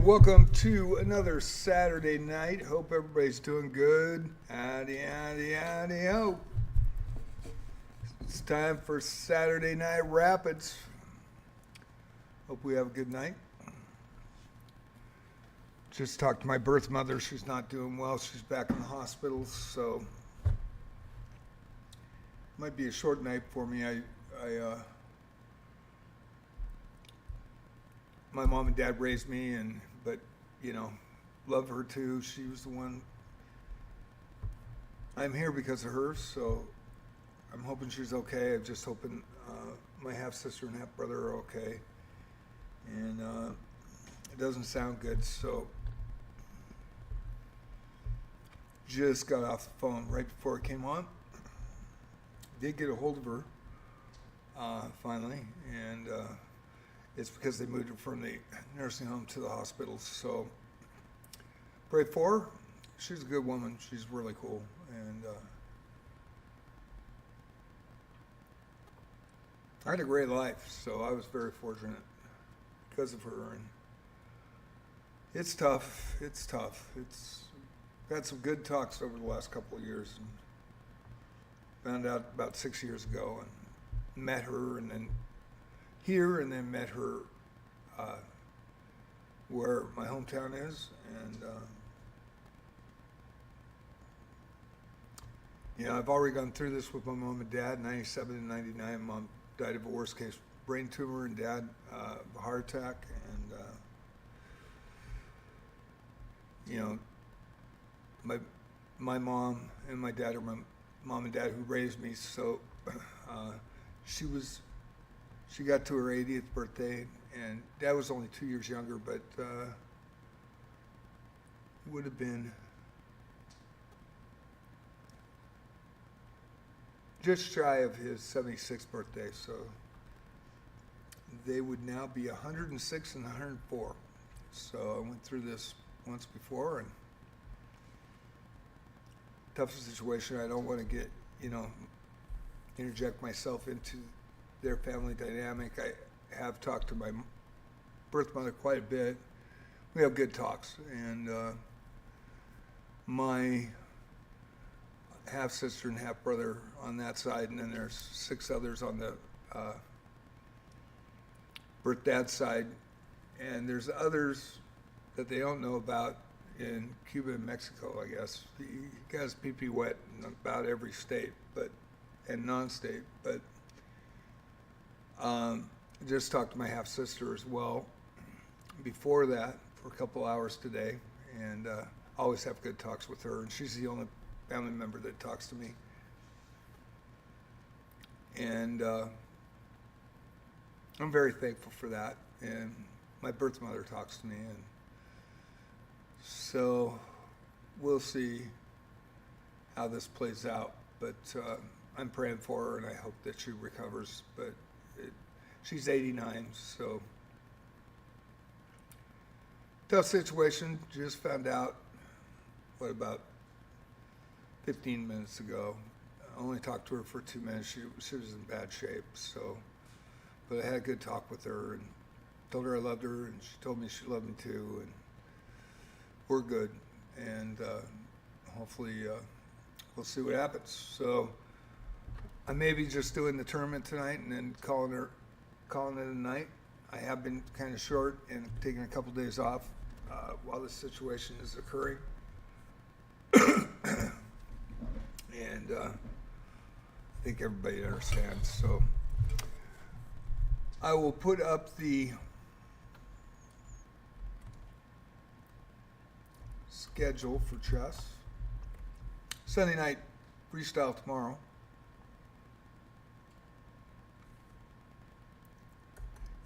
Welcome to another Saturday night. Hope everybody's doing good. Howdy, howdy, howdy, ho. It's time for Saturday Night Rapids. Hope we have a good night. Just talked to my birth mother. She's not doing well. She's back in the hospital, so might be a short night for me. My mom and dad raised me, but love her too. She was the one. I'm here because of her, so I'm hoping she's okay. I'm just hoping my half sister and half brother are okay. And it doesn't sound good, so just got off the phone right before it came on. Did get a hold of her finally, and it's because they moved her from the nursing home to the hospital. So pray for her. She's a good woman. She's really cool, and I had a great life. So I was very fortunate because of her. And it's tough. It's had some good talks over the last couple of years, and found out about 6 years ago, and met her, and then met her where my hometown is, and I've already gone through this with my mom and dad. 97 and 99, mom died of a worst case brain tumor, and dad a heart attack, and my mom and my dad are my mom and dad who raised me, so she got to her 80th birthday, and dad was only 2 years younger, but would have been just shy of his 76th birthday, so they would now be 106 and 104. So I went through this once before, and tough situation. I don't want to get, interject myself into their family dynamic. I have talked to my birth mother quite a bit. We have good talks, and my half sister and half brother on that side, and then there's 6 others on the birth dad's side, and there's others that they don't know about in Cuba and Mexico, I guess. You guys pee-pee wet in about every state, and non-state, but just talked to my half-sister as well before that for a couple hours today, and always have good talks with her, and she's the only family member that talks to me. And I'm very thankful for that, and my birth mother talks to me, and so we'll see how this plays out, but I'm praying for her, and I hope that she recovers, but she's 89, so tough situation. Just found out, about 15 minutes ago. I only talked to her for 2 minutes. She was in bad shape, so, but I had a good talk with her and told her I loved her, and she told me she loved me too, and we're good, and hopefully we'll see what happens. So I may be just doing the tournament tonight and then calling it a night. I have been kind of short and taking a couple days off while this situation is occurring. And I think everybody understands. So I will put up the schedule for chess. Sunday night freestyle tomorrow.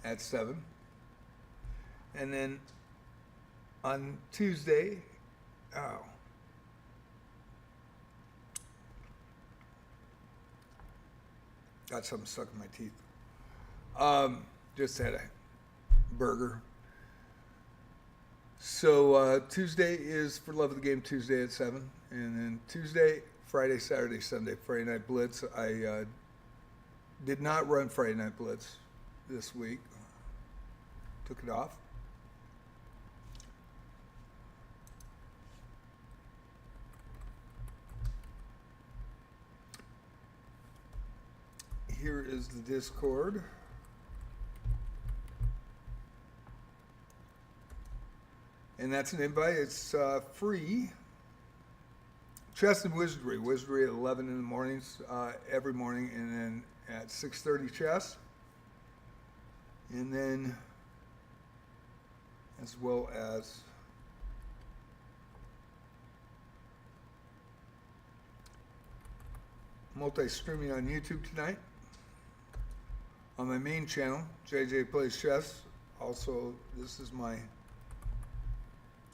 At 7. And then on Tuesday, got something stuck in my teeth. Just had a burger. So Tuesday is For Love of the Game Tuesday at 7. And then Tuesday, Friday, Saturday, Sunday, Friday Night Blitz. I did not run Friday Night Blitz this week. Took it off. here is the Discord. And that's an invite. It's free. Chess and Wizardry. Wizardry at 11 in the mornings, every morning, and then at 6:30 chess. And then, as well as multi-streaming on YouTube tonight. On my main channel, JJ Plays Chess. Also, this is my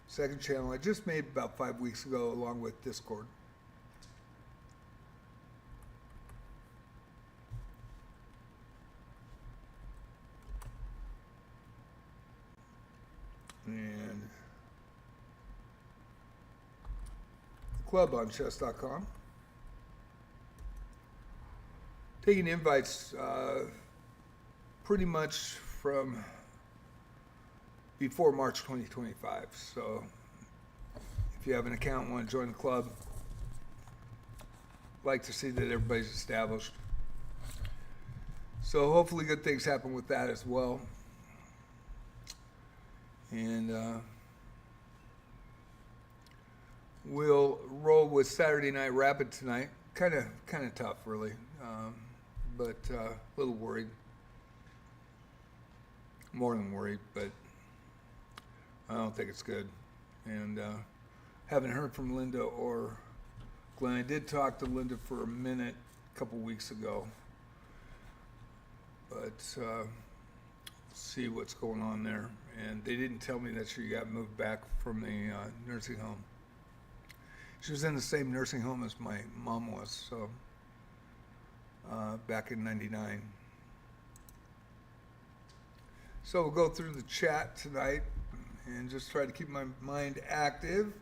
second channel I just made about 5 weeks ago along with Discord. And the club on chess.com. Taking invites pretty much from before March 2025. So if you have an account and want to join the club, I'd like to see that everybody's established. So hopefully good things happen with that as well. And we'll roll with Saturday Night Rapid tonight. Kind of tough, really, but a little worried. More than worried, but I don't think it's good. And haven't heard from Linda or Glenn. I did talk to Linda for a minute a couple weeks ago, but see what's going on there. And they didn't tell me that she got moved back from the nursing home. She was in the same nursing home as my mom was, so back in '99. So we'll go through the chat tonight and just try to keep my mind active.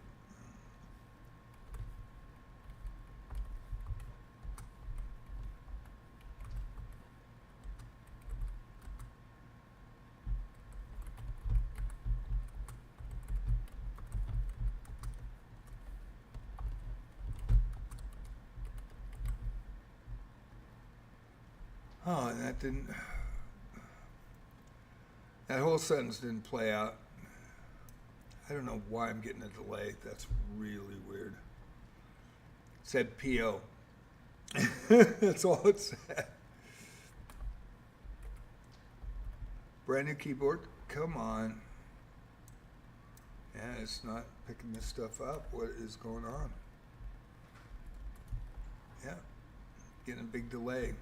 Oh, and that whole sentence didn't play out. I don't know why I'm getting a delay. That's really weird. It said PO. That's all it said. Brand new keyboard. Come on. Yeah, it's not picking this stuff up. What is going on? Yeah, getting a big delay.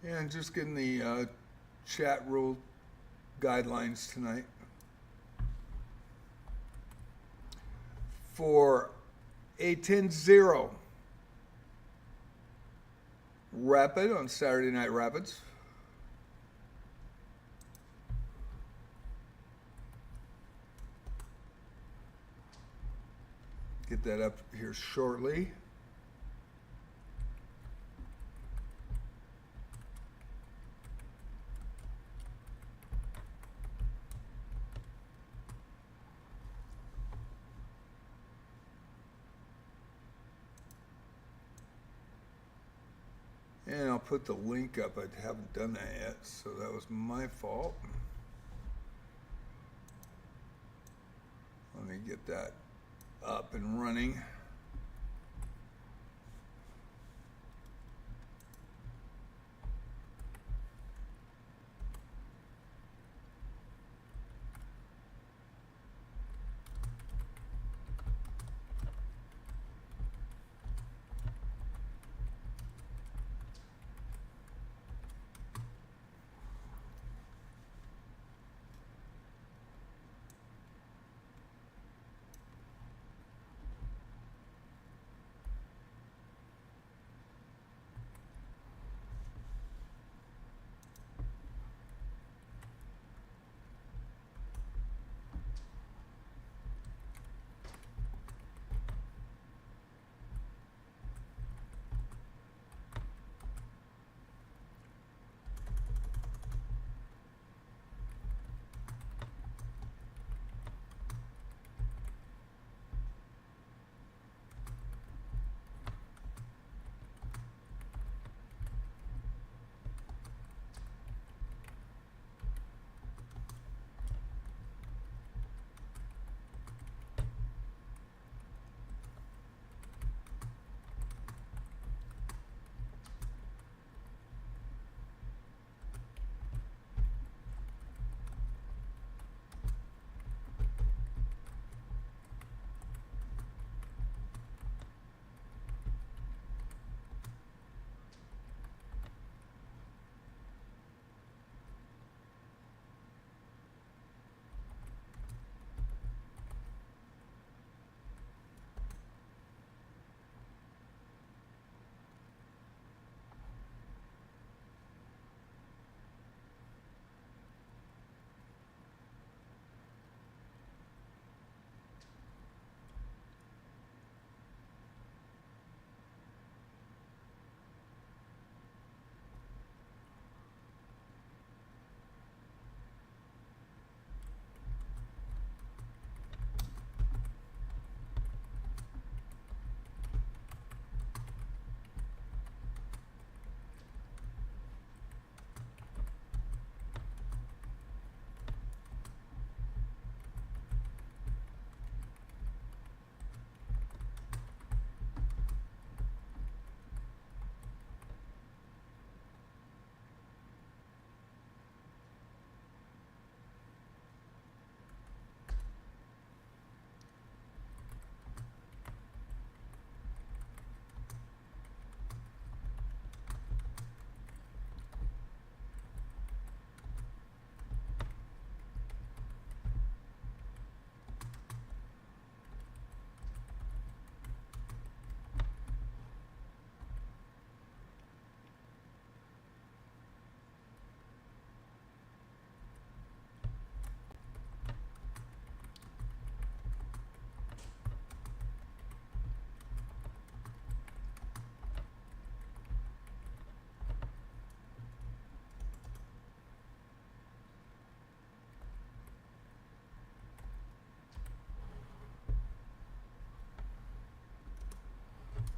And just getting the chat rule guidelines tonight. For a 10-0 Rapid on Saturday Night Rapids. Get that up here shortly. And I'll put the link up. I haven't done that yet, so that was my fault. Let me get that up and running.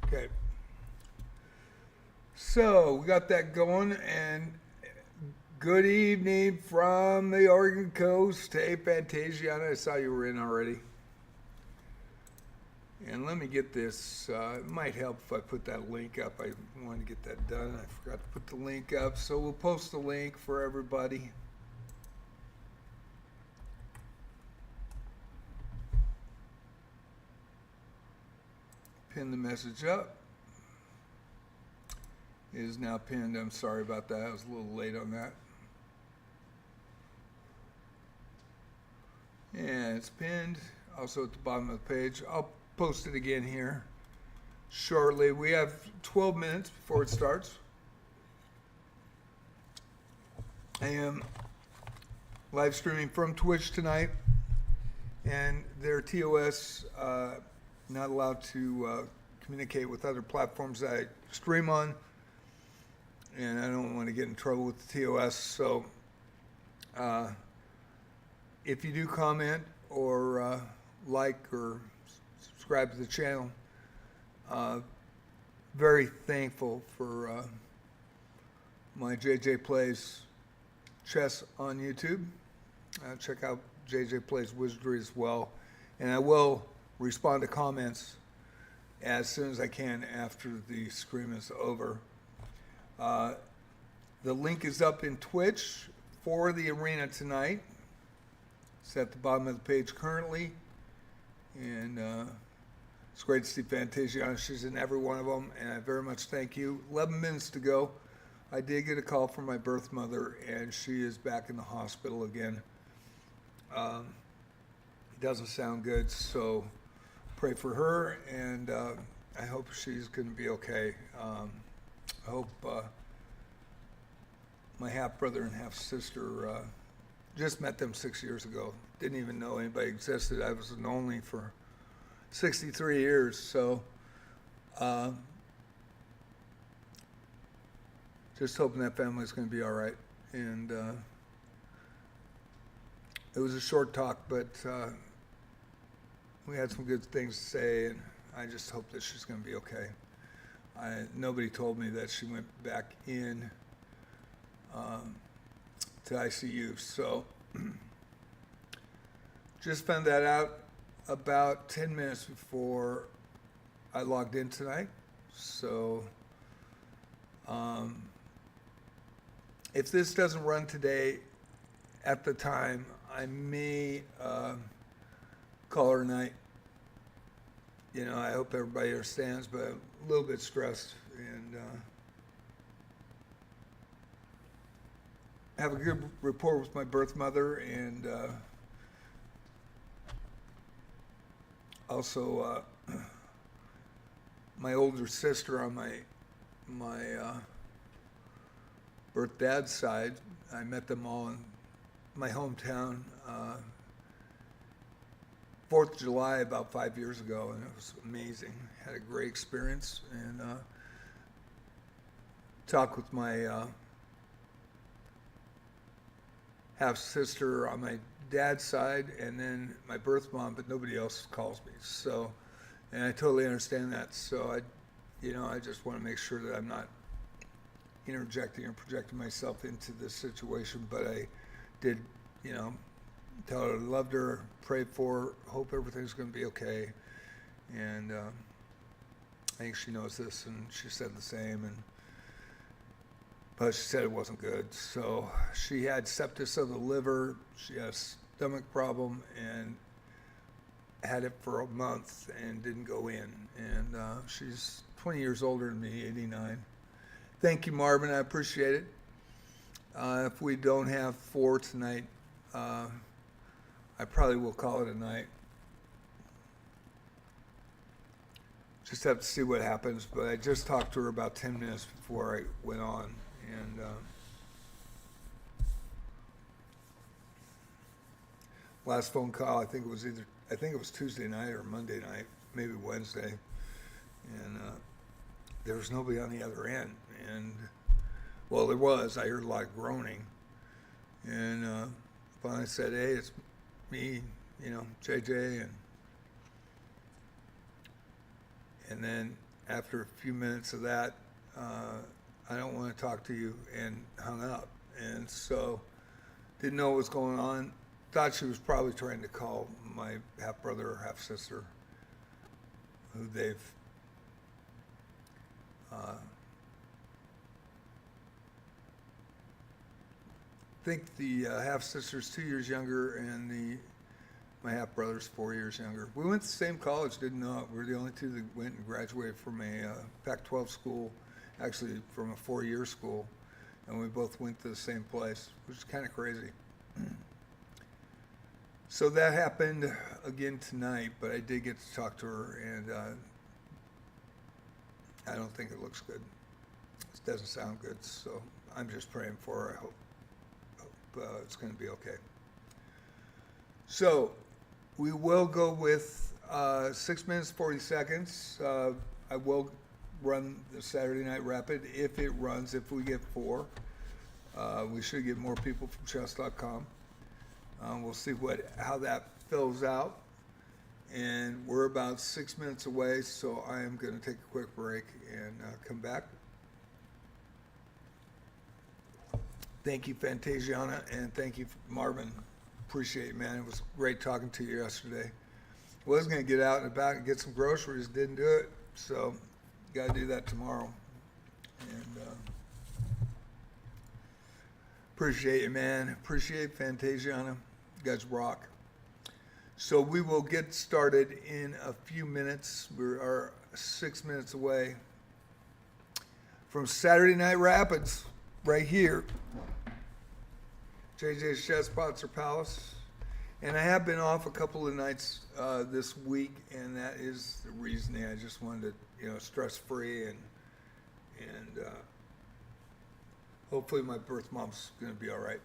Okay. So we got that going, and good evening from the Oregon coast. Hey, Fantasiana, I saw you were in already. And let me get this. It might help if I put that link up. I wanted to get that done. I forgot to put the link up, so we'll post the link for everybody. Pin the message up. is now pinned. I'm sorry about that. I was a little late on that. And it's pinned also at the bottom of the page. I'll post it again here shortly. We have 12 minutes before it starts. I am live streaming from Twitch tonight, and their TOS not allowed to communicate with other platforms that I stream on, and I don't want to get in trouble with the TOS. So if you do comment or like or subscribe to the channel, very thankful for my JJ Plays Chess on YouTube. Check out JJ Plays Wizardry as well, and I will respond to comments as soon as I can after the stream is over. The link is up in Twitch for the arena tonight. It's at the bottom of the page currently, and it's great to see Fantasia. She's in every one of them, and I very much thank you. 11 minutes to go. I did get a call from my birth mother, and she is back in the hospital again. It doesn't sound good, so pray for her, and I hope she's going to be okay. I hope my half-brother and half-sister, just met them 6 years ago. Didn't even know anybody existed. I was an only for 63 years, so just hoping that family's going to be all right. And it was a short talk, but we had some good things to say, and I just hope that she's going to be okay. Nobody told me that she went back in to ICU, so just found that out about 10 minutes before I logged in tonight. So if this doesn't run today at the time, I may call her tonight. You know, I hope everybody understands, but I'm a little bit stressed, and have a good rapport with my birth mother, and also my older sister on my birth dad's side. I met them all in my hometown 4th of July about 5 years ago, and it was amazing. Had a great experience, and talked with my half sister on my dad's side, and then my birth mom, but nobody else calls me. So, and I totally understand that. So I just want to make sure that I'm not interjecting or projecting myself into this situation. But I did, tell her I loved her, prayed for her, hope everything's going to be okay. And I think she knows this, and she said the same. But she said it wasn't good. So she had sepsis of the liver, she had a stomach problem, and had it for a month and didn't go in. And she's 20 years older than me, 89. Thank you, Marvin. I appreciate it. If we don't have 4 tonight, I probably will call it a night. Just have to see what happens. But I just talked to her about 10 minutes before I went on. And last phone call, I think it was Tuesday night or Monday night, maybe Wednesday, and there was nobody on the other end. And well, there was. I heard a lot of groaning, and finally said, "Hey, it's me, JJ," and then after a few minutes of that, I don't want to talk to you, and hung up. And so didn't know what was going on. Thought she was probably trying to call my half-brother or half-sister, who they've think the half-sister's 2 years younger, and my half-brother's 4 years younger. We went to the same college, didn't know it. We were the only two that went and graduated from a Pac-12 school actually from a 4-year school, and we both went to the same place, which is kind of crazy. So that happened again tonight, but I did get to talk to her, and I don't think it looks good. It doesn't sound good, so I'm just praying for her. I hope it's going to be okay. So we will go with 6 minutes, 40 seconds. I will run the Saturday Night Rapid if it runs, if we get 4. We should get more people from chess.com. We'll see how that fills out. And we're about 6 minutes away, so I am going to take a quick break and come back. Thank you, Fantasiana, and thank you, Marvin. Appreciate it, man. It was great talking to you yesterday. Was going to get out and about and get some groceries, didn't do it, so got to do that tomorrow. And appreciate you, man. Appreciate Fantasiana. You guys rock. So we will get started in a few minutes. We are 6 minutes away from Saturday Night Rapids right here. JJ's Chess Sponsor Palace. And I have been off a couple of nights this week, and that is the reasoning. I just wanted to, stress-free, and hopefully my birth mom's going to be all right.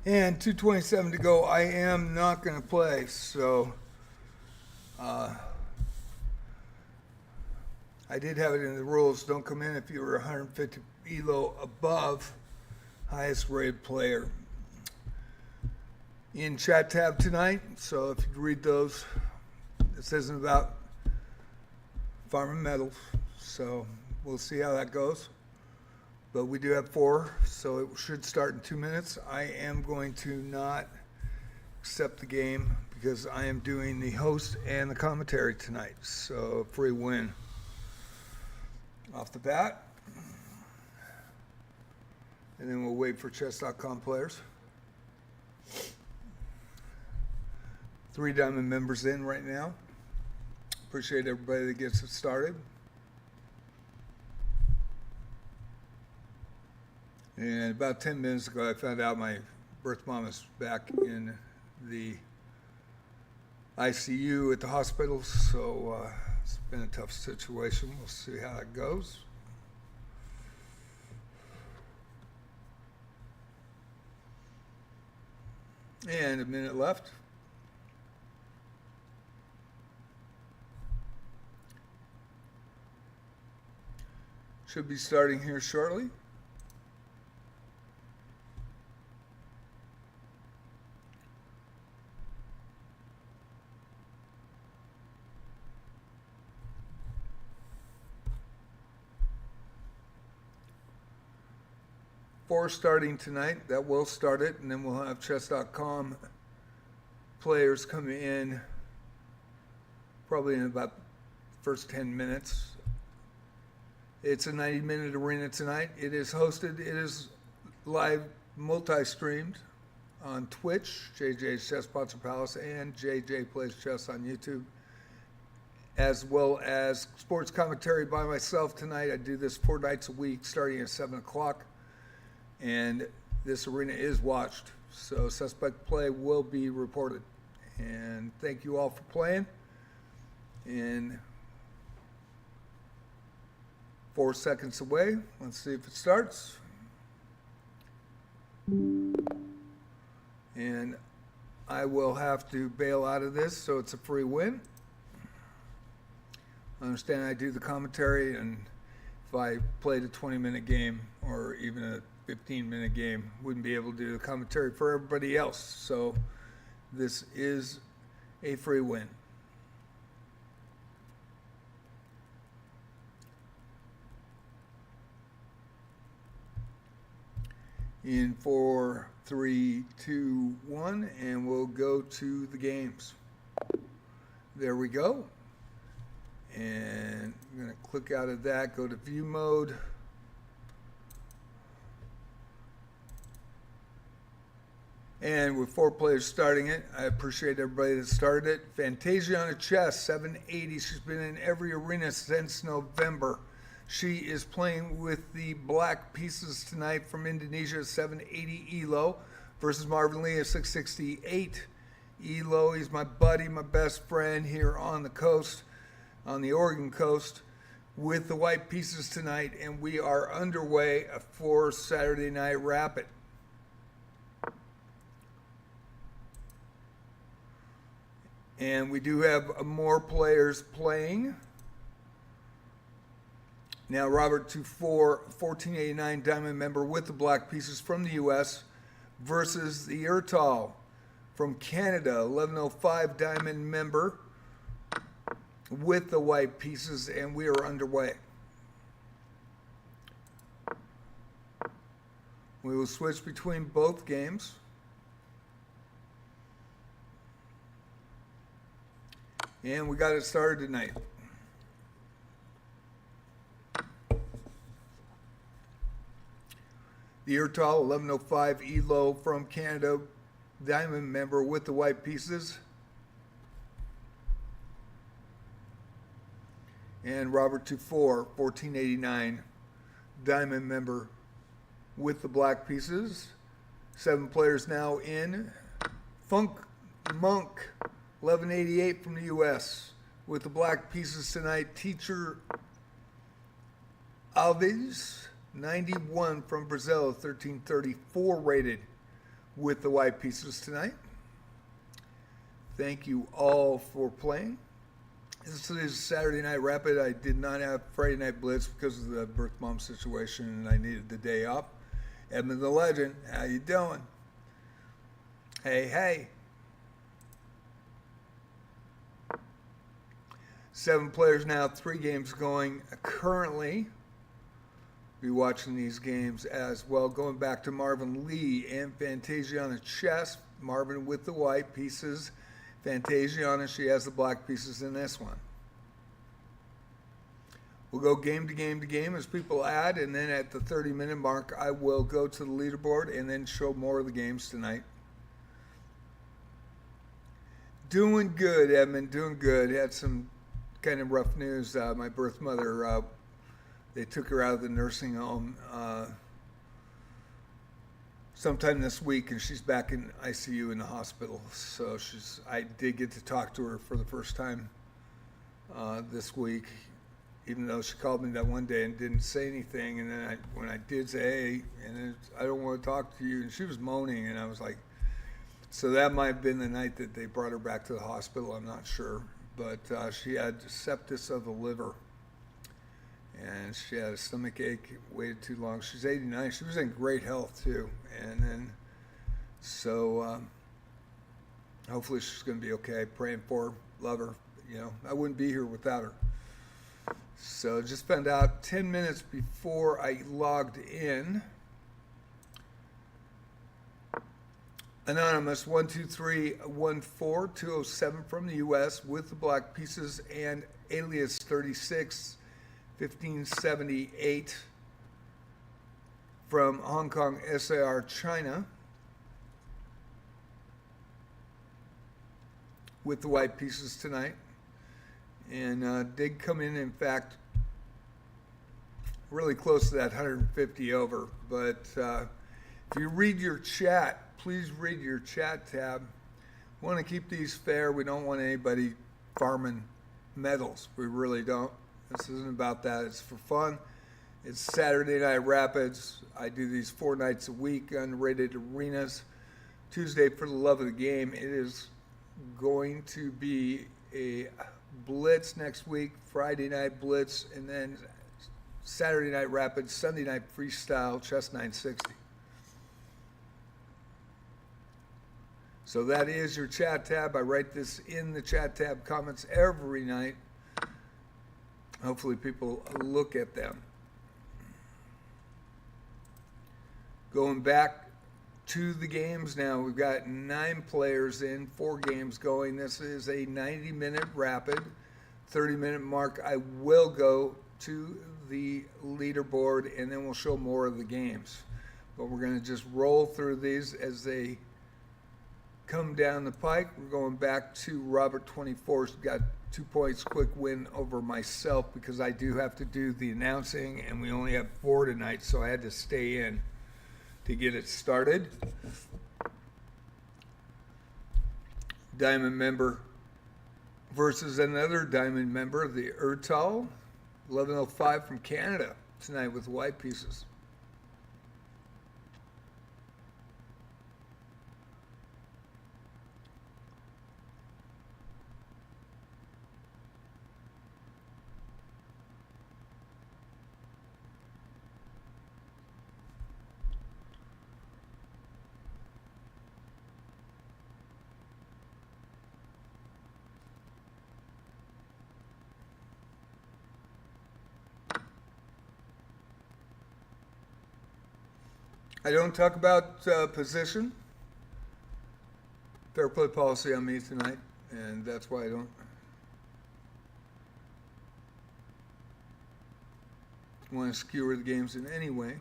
And 2:27 to go. I am not going to play, so I did have it in the rules. Don't come in if you were 150 elo above highest rated player. In chat tab tonight, so if you read those, this isn't about farming medals, so we'll see how that goes. But we do have 4, so it should start in 2 minutes. I am going to not accept the game because I am doing the host and the commentary tonight, so free win. Off the bat. And then we'll wait for chess.com players. 3 diamond members in right now. Appreciate everybody that gets it started. And about 10 minutes ago, I found out my birth mom is back in the ICU at the hospital, so it's been a tough situation. We'll see how it goes. And a minute left. Should be starting here shortly. Four starting tonight. That will start it, and then we'll have chess.com players come in probably in about the first 10 minutes. It's a 90-minute arena tonight. It is hosted. It is live, multi-streamed on Twitch, JJ's Chess Sponsor Palace, and JJ Plays Chess on YouTube, as well as sports commentary by myself tonight. I do this 4 nights a week, starting at 7 o'clock. And this arena is watched, so suspect play will be reported. And thank you all for playing. And 4 seconds away. Let's see if it starts. And I will have to bail out of this, so it's a free win. I understand I do the commentary, and if I played a 20-minute game or even a 15-minute game, wouldn't be able to do the commentary for everybody else. So this is a free win. In 4, 3, 2, 1, and we'll go to the games. There we go. And I'm going to click out of that, go to view mode. And with 4 players starting it, I appreciate everybody that started it. Fantasia on a chess, 780. She's been in every arena since November. She is playing with the black pieces tonight from Indonesia, 780 ELO, versus Marvin Lee at 668 ELO. He's my buddy, my best friend here on the coast, on the Oregon coast, with the white pieces tonight. And we are underway for Saturday Night Rapid. And we do have more players playing. Now, Robert 24, 1489 diamond member with the black pieces from the U.S. versus the Ertal from Canada, 1105 diamond member with the white pieces, and we are underway. We will switch between both games. And we got it started tonight. The Ertal 1105 ELO from Canada, diamond member with the white pieces. And Robert 24, 1489, diamond member with the black pieces. 7 players now in. Funk Monk 1188 from the U.S. with the black pieces tonight. Teacher Alves 91 from Brazil, 1334 rated with the white pieces tonight. Thank you all for playing. This is Saturday Night Rapid. I did not have Friday Night Blitz because of the birth mom situation, and I needed the day off. Edmund the Legend, how you doing? Hey, hey. 7 players now, 3 games going currently. Be watching these games as well. Going back to Marvin Lee and Fantasiana Chess. Marvin with the white pieces. Fantasiana, she has the black pieces in this one. We'll go game to game to game as people add, and then at the 30-minute mark, I will go to the leaderboard and then show more of the games tonight. Doing good, Edmund, doing good. Had some kind of rough news. My birth mother, they took her out of the nursing home sometime this week, and she's back in ICU in the hospital. So I did get to talk to her for the first time this week, even though she called me that one day and didn't say anything. And then when I did say, hey, I don't want to talk to you, and she was moaning, and I was like, so that might have been the night that they brought her back to the hospital. I'm not sure, but she had sepsis of the liver. And she had a stomach ache, waited too long. She's 89. She was in great health, too. And then, so hopefully she's going to be okay. Praying for her, love her. You know, I wouldn't be here without her. So just found out 10 minutes before I logged in. Anonymous 12314-207 from the U.S. with the black pieces, and alias 36. 1578 from Hong Kong, SAR, China, with the white pieces tonight. And did come in fact, really close to that 150 over. But if you read your chat, please read your chat tab. We want to keep these fair. We don't want anybody farming medals. We really don't. This isn't about that. It's for fun. It's Saturday Night Rapids. I do these 4 nights a week, Unrated Arenas. Tuesday for the love of the game. It is going to be a blitz next week, Friday night blitz, and then Saturday Night Rapids, Sunday night freestyle, Chess 960. So that is your chat tab. I write this in the chat tab comments every night. Hopefully people look at them. Going back to the games now, we've got 9 players in, 4 games going. This is a 90-minute rapid, 30-minute mark. I will go to the leaderboard, and then we'll show more of the games. But we're going to just roll through these as they come down the pike. We're going back to Robert 24. He's got 2 points, quick win over myself because I do have to do the announcing, and we only have 4 tonight, so I had to stay in to get it started. Diamond member versus another diamond member, the Ertal, 1105 from Canada tonight with white pieces. I don't talk about position. Fair play policy on me tonight, and that's why I don't want to skewer the games in any way.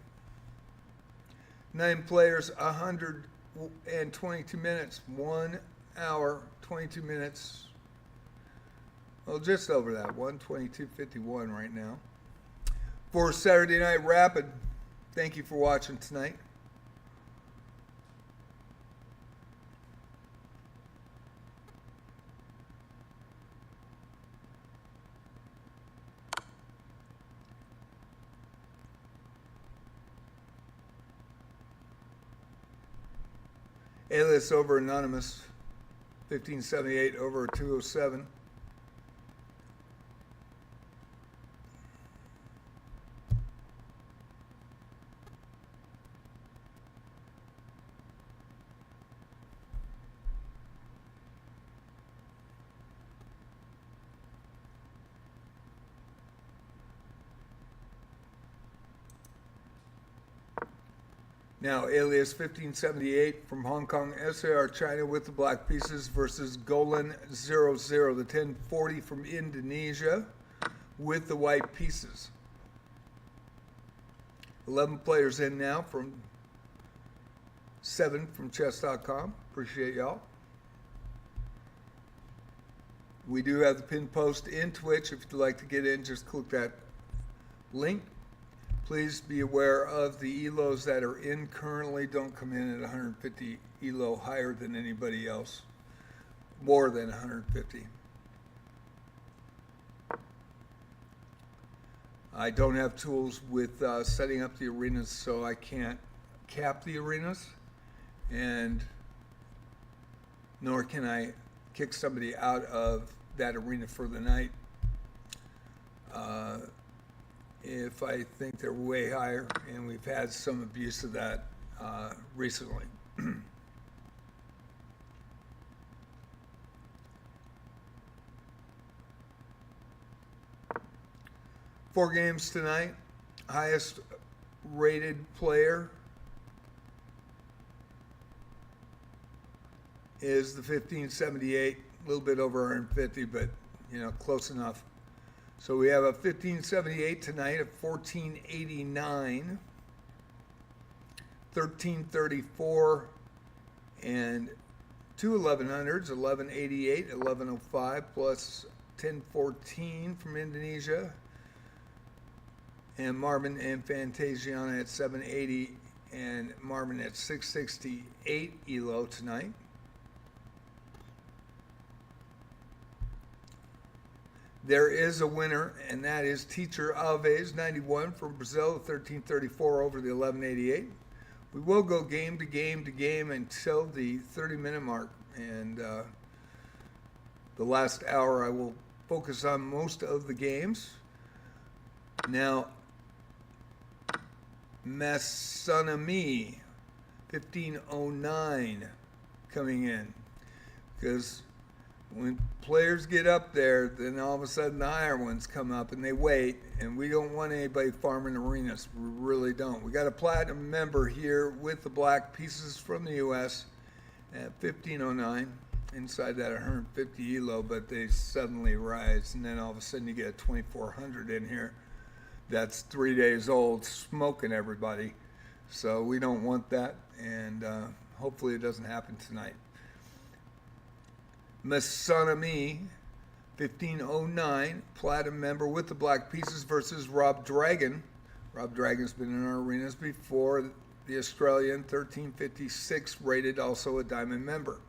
9 players, 122 minutes, 1 hour, 22 minutes. Well, just over that, 122.51 right now. For Saturday Night Rapid, thank you for watching tonight. Alias over Anonymous, 1578 over 207. Now, alias 1578 from Hong Kong, SAR China with the black pieces versus Golan 00, the 1040 from Indonesia with the white pieces. 11 players in now from 7 from chess.com. Appreciate y'all. We do have the pin post in Twitch. If you'd like to get in, just click that link. Please be aware of the ELOs that are in currently. Don't come in at 150 ELO higher than anybody else. More than 150. I don't have tools with setting up the arenas, so I can't cap the arenas, and nor can I kick somebody out of that arena for the night if I think they're way higher, and we've had some abuse of that recently. 4 games tonight. Highest rated player is the 1578, a little bit over 150, but close enough. So we have a 1578 tonight at 1489, 1334, and 2 1100s, 1188, 1105, plus 1014 from Indonesia, and Marvin and Fantasiana at 780, and Marvin at 668 ELO tonight. There is a winner, and that is Teacher Alves, 91 from Brazil, 1334 over the 1188. We will go game to game to game until the 30-minute mark, and the last hour I will focus on most of the games. Now, Massanami, 1509, coming in, because when players get up there, then all of a sudden the higher ones come up and they wait, and we don't want anybody farming arenas. We really don't. We got a platinum member here with the black pieces from the U.S. at 1509, inside that 150 ELO, but they suddenly rise, and then all of a sudden you get a 2400 in here. That's 3 days old, smoking everybody. So we don't want that, and hopefully it doesn't happen tonight. Massanami, 1509, platinum member with the black pieces versus Rob Dragon. Rob Dragon's been in our arenas before. The Australian, 1356 rated, also a diamond member.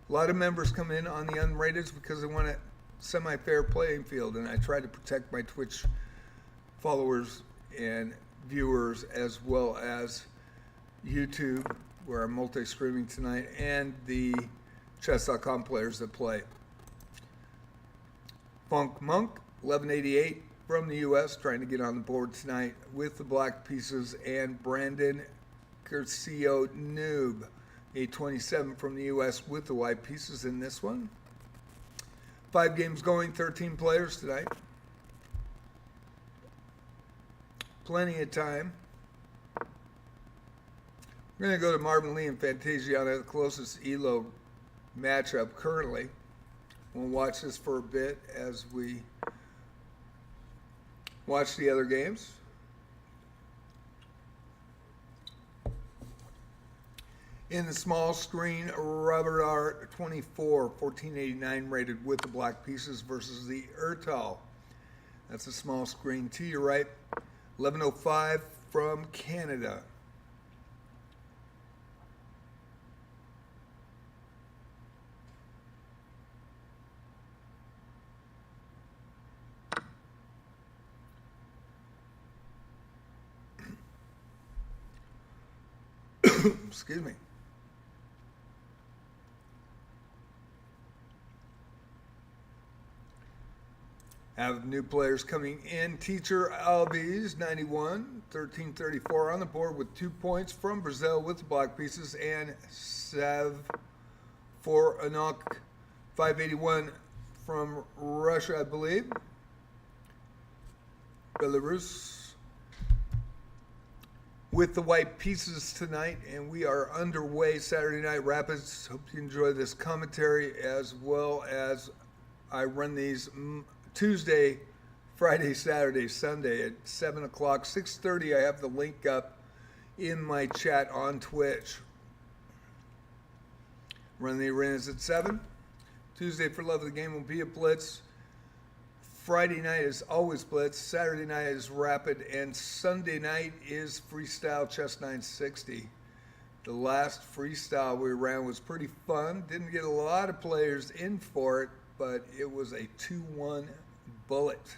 A lot of members come in on the unrated because they want a semi-fair playing field, and I try to protect my Twitch followers and viewers, as well as YouTube, where I'm multi-streaming tonight, and the chess.com players that play. Funk Monk, 1188 from the U.S., trying to get on the board tonight with the black pieces, and Brandon Curcio Noob, 827 from the U.S. with the white pieces in this one. 5 games going, 13 players tonight. Plenty of time. We're going to go to Marvin Lee and Fantasiana, the closest ELO matchup currently. We'll watch this for a bit as we watch the other games. In the small screen, Robert R. 24, 1489 rated with the black pieces versus the Ertal. That's a small screen to your right. 1105 from Canada. Excuse me. Have new players coming in. Teacher Alves, 91, 1334 on the board with 2 points from Brazil with the black pieces, and Sav for Anok, 581 from Russia, I believe. Belarus. with the White Pieces tonight, and we are underway. Saturday Night Rapids. Hope you enjoy this commentary, as well as I run these Tuesday, Friday, Saturday, Sunday at 7 o'clock. 6:30, I have the link up in my chat on Twitch. Run the arenas at 7. Tuesday for Love of the Game will be a Blitz. Friday night is always Blitz. Saturday night is Rapid. And Sunday night is Freestyle Chess 960. The last freestyle we ran was pretty fun. Didn't get a lot of players in for it, but it was a 2-1 bullet.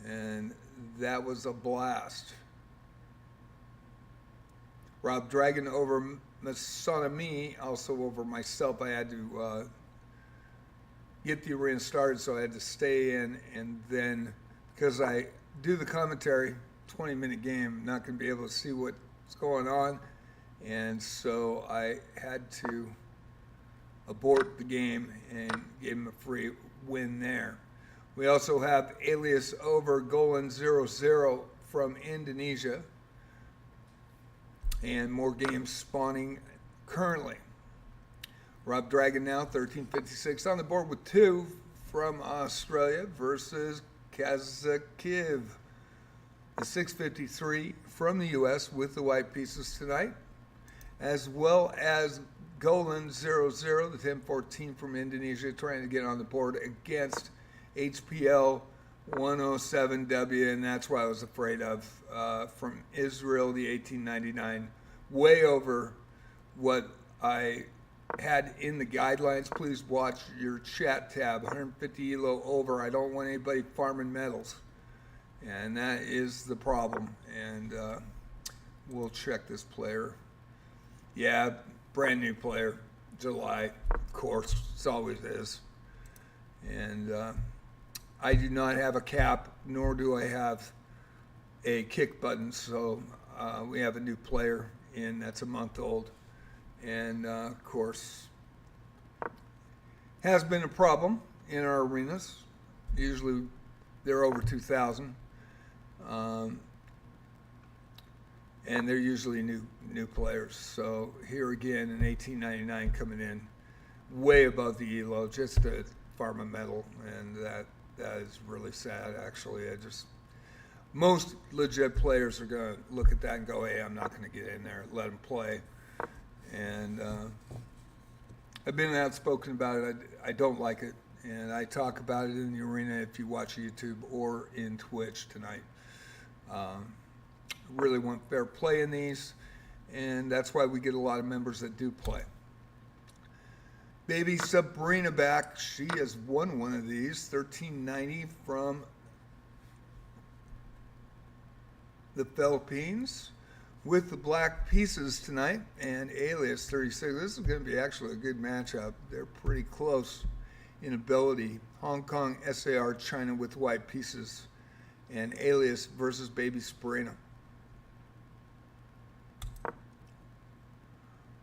And that was a blast. Rob Dragon over Masonami, also over myself. I had to get the arena started, so I had to stay in, and then because I do the commentary, 20-minute game, not going to be able to see what's going on, and so I had to abort the game and give him a free win there. We also have Alias over Golan 0-0 from Indonesia, and more games spawning currently. Rob Dragon now, 1356 on the board with 2 from Australia versus Kazakiv. The 653 from the U.S. with the White Pieces tonight, as well as Golan 0-0, the 1014 from Indonesia, trying to get on the board against HPL 107W, and that's what I was afraid of. From Israel, the 1899, way over what I had in the guidelines. Please watch your chat tab. 150 elo over. I don't want anybody farming medals, and that is the problem. And we'll check this player. Yeah, brand new player, July, of course, it always is. And I do not have a cap, nor do I have a kick button, so we have a new player in that's a month old. And, of course, has been a problem in our arenas. Usually they're over 2,000. And they're usually new players. So here again, in 1899 coming in way above the ELO, just to farm a medal. And that is really sad, actually. Most legit players are going to look at that and go, hey, I'm not going to get in there. Let them play. And I've been outspoken about it. I don't like it, and I talk about it in the arena if you watch YouTube or in Twitch tonight. Really want fair play in these, and that's why we get a lot of members that do play. Baby Sabrina back. She has won one of these, 1390 from the Philippines, with the Black Pieces tonight, and Alias 36. This is going to be actually a good matchup. They're pretty close in ability. Hong Kong, SAR, China with White Pieces, and Alias versus Baby Sabrina.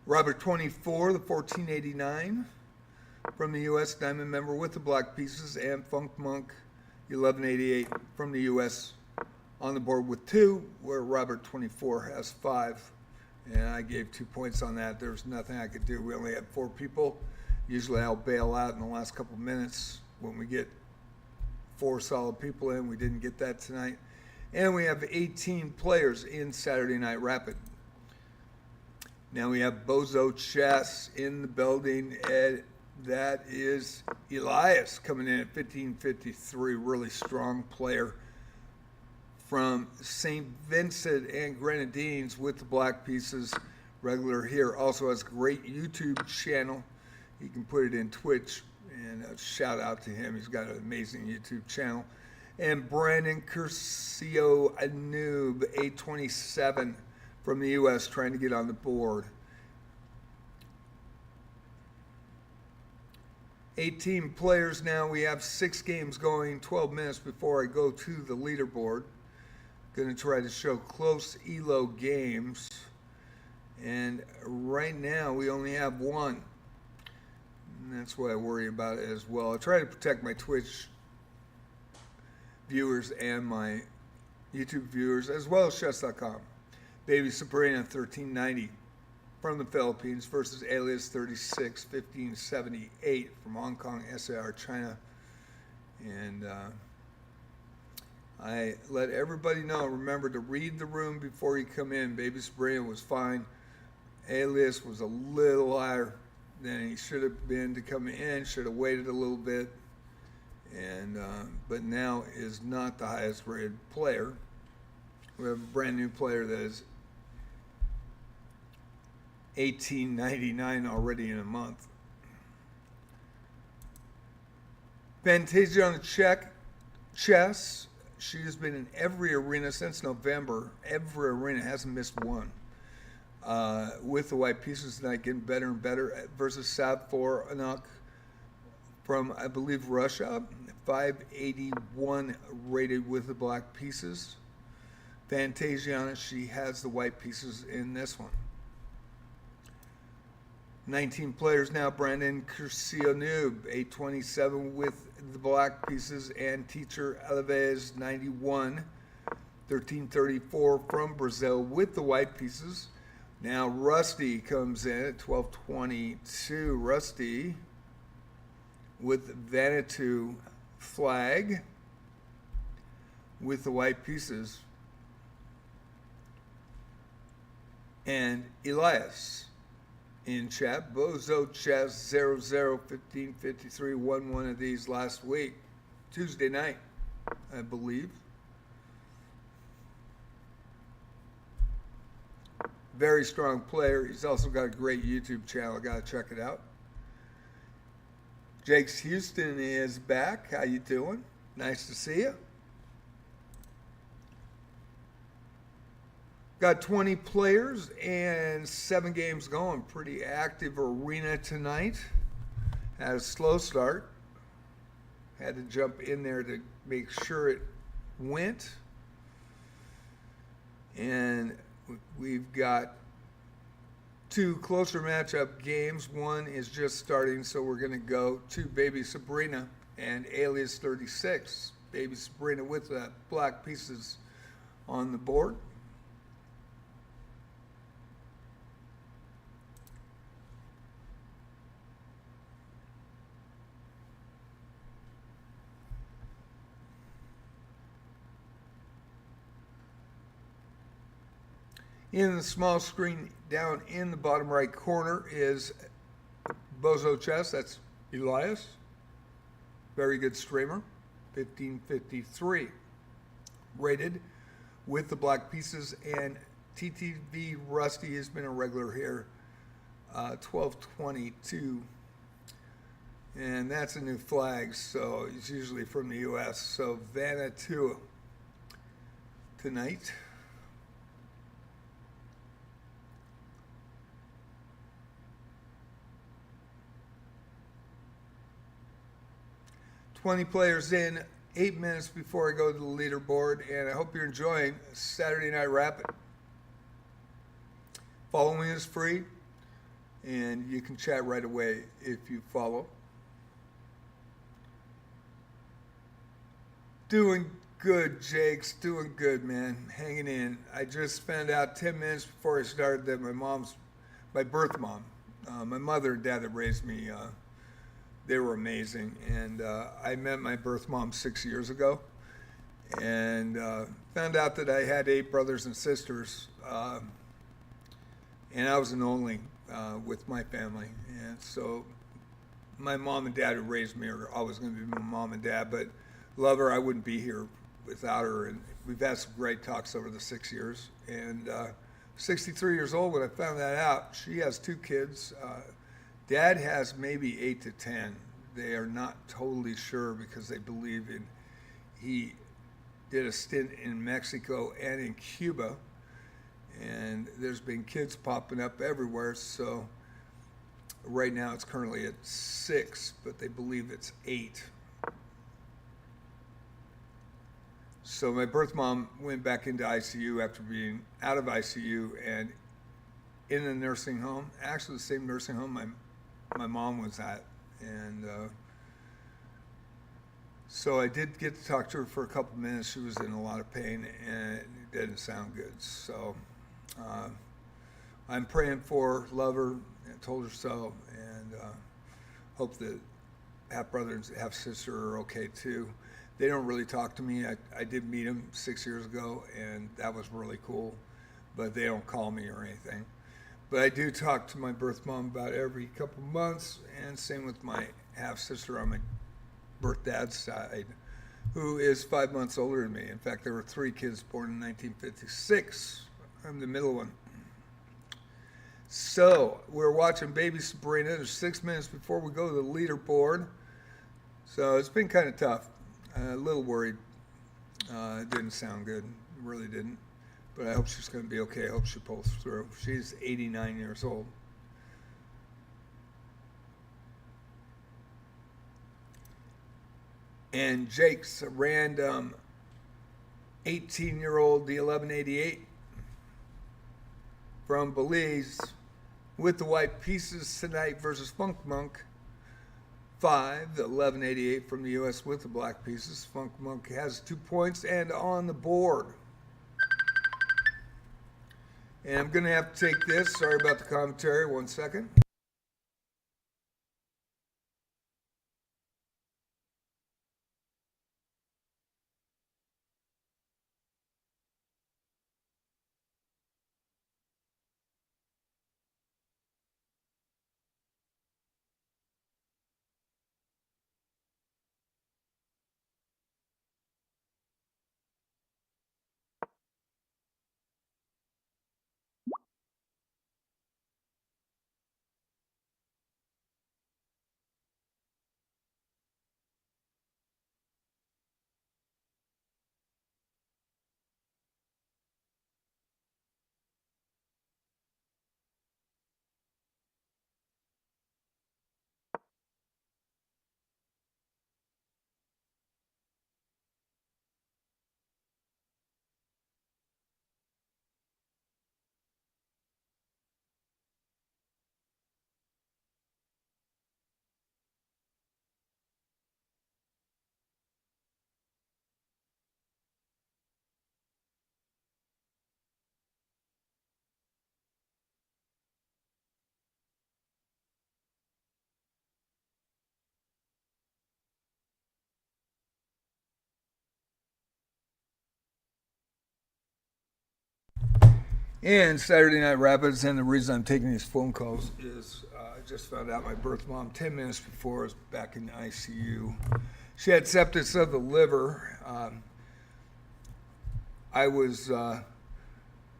Robert 24, the 1489 from the U.S. Diamond member with the Black Pieces, and Funk Monk 1188 from the U.S. on the board with 2, where Robert 24 has 5, and I gave 2 points on that. There's nothing I could do. We only had 4 people. Usually I'll bail out in the last couple minutes when we get 4 solid people in. We didn't get that tonight. And we have 18 players in Saturday Night Rapid. Now we have Bozo Chess in the building. That is Elias coming in at 1553, really strong player from St. Vincent and Grenadines with the Black Pieces, regular here. Also has a great YouTube channel. You can put it in Twitch, and a shout out to him. He's got an amazing YouTube channel. And Brandon Curcio Anub, 827 from the U.S., trying to get on the board. 18 players now. We have 6 games going, 12 minutes before I go to the leaderboard. Going to try to show close ELO games, and right now we only have 1, and that's why I worry about it as well. I try to protect my Twitch viewers and my YouTube viewers, as well as chess.com. Baby Sabrina 1390 from the Philippines versus Alias 36 1578 from Hong Kong, SAR, China. And I let everybody know, remember to read the room before you come in. Baby Sabrina was fine. Alias was a little higher than he should have been to come in, should have waited a little bit. And but now is not the highest rated player. We have a brand new player that is $18.99 already in a month. Fantasia on the chess. She has been in every arena since November. Every arena, hasn't missed one. With the white pieces tonight, getting better and better versus Sav4 Anak from, I believe, Russia. 581 rated with the black pieces. Fantasiana, she has the white pieces in this one. 19 players now. Brandon Curcio Noob, 827 with the black pieces, and Teacher Alaves, 91. 1334 from Brazil with the white pieces. Now Rusty comes in at 1222. Rusty with Vanuatu flag with the white pieces. And Elias in chat, Bozo Chess 001553 won one of these last week, Tuesday night, I believe. Very strong player. He's also got a great YouTube channel. Got to check it out. Jake's Houston is back. How you doing? Nice to see you. Got 20 players and 7 games going. Pretty active arena tonight. Had a slow start. Had to jump in there to make sure it went. And we've got 2 closer matchup games. One is just starting, so we're going to go to Baby Sabrina and Alias 36. Baby Sabrina with the black pieces on the board. In the small screen down in the bottom right corner is Bozo Chess. That's Elias. Very good streamer. 1553 rated with the black pieces. And TTV Rusty has been a regular here. 1222. And that's a new flag, so he's usually from the U.S. So Vanuatu tonight. 20 players in, 8 minutes before I go to the leaderboard, and I hope you're enjoying Saturday Night Rapid. Following is free, and you can chat right away if you follow. Doing good, Jakes. Doing good, man. Hanging in. I just found out 10 minutes before I started that my birth mom, my mother and dad that raised me, they were amazing. And I met my birth mom 6 years ago and found out that I had 8 brothers and sisters. And I was an only with my family. And so my mom and dad who raised me are always going to be my mom and dad, but love her. I wouldn't be here without her. And we've had some great talks over the 6 years. And 63 years old when I found that out. She has 2 kids. Dad has maybe 8 to 10. They are not totally sure because they believe he did a stint in Mexico and in Cuba. And there's been kids popping up everywhere. So right now it's currently at 6, but they believe it's 8. So my birth mom went back into ICU after being out of ICU and in a nursing home, actually the same nursing home my mom was at. And so I did get to talk to her for a couple minutes. She was in a lot of pain and it didn't sound good. So Uh, I'm praying for, love her, and told her so, and hope that half brother and half sister are okay too. They don't really talk to me. I did meet them 6 years ago, and that was really cool, but they don't call me or anything. But I do talk to my birth mom about every couple months, and same with my half sister on my birth dad's side, who is 5 months older than me. In fact, there were 3 kids born in 1956. I'm the middle one. So we're watching baby Sabrina. There's 6 minutes before we go to the leaderboard. So it's been kind of tough. A little worried. It didn't sound good. It really didn't. But I hope she's going to be okay. I hope she pulls through. She's 89 years old. And Jake's a random 18-year-old, the 1188 from Belize with the white pieces tonight versus Funk Monk. 5, the 1188 from the U.S. with the black pieces. Funk Monk has 2 points and on the board. And I'm going to have to take this. Sorry about the commentary. 1 second. And Saturday Night Rapids, and the reason I'm taking these phone calls is I just found out my birth mom 10 minutes before was back in the ICU. She had sepsis of the liver. I was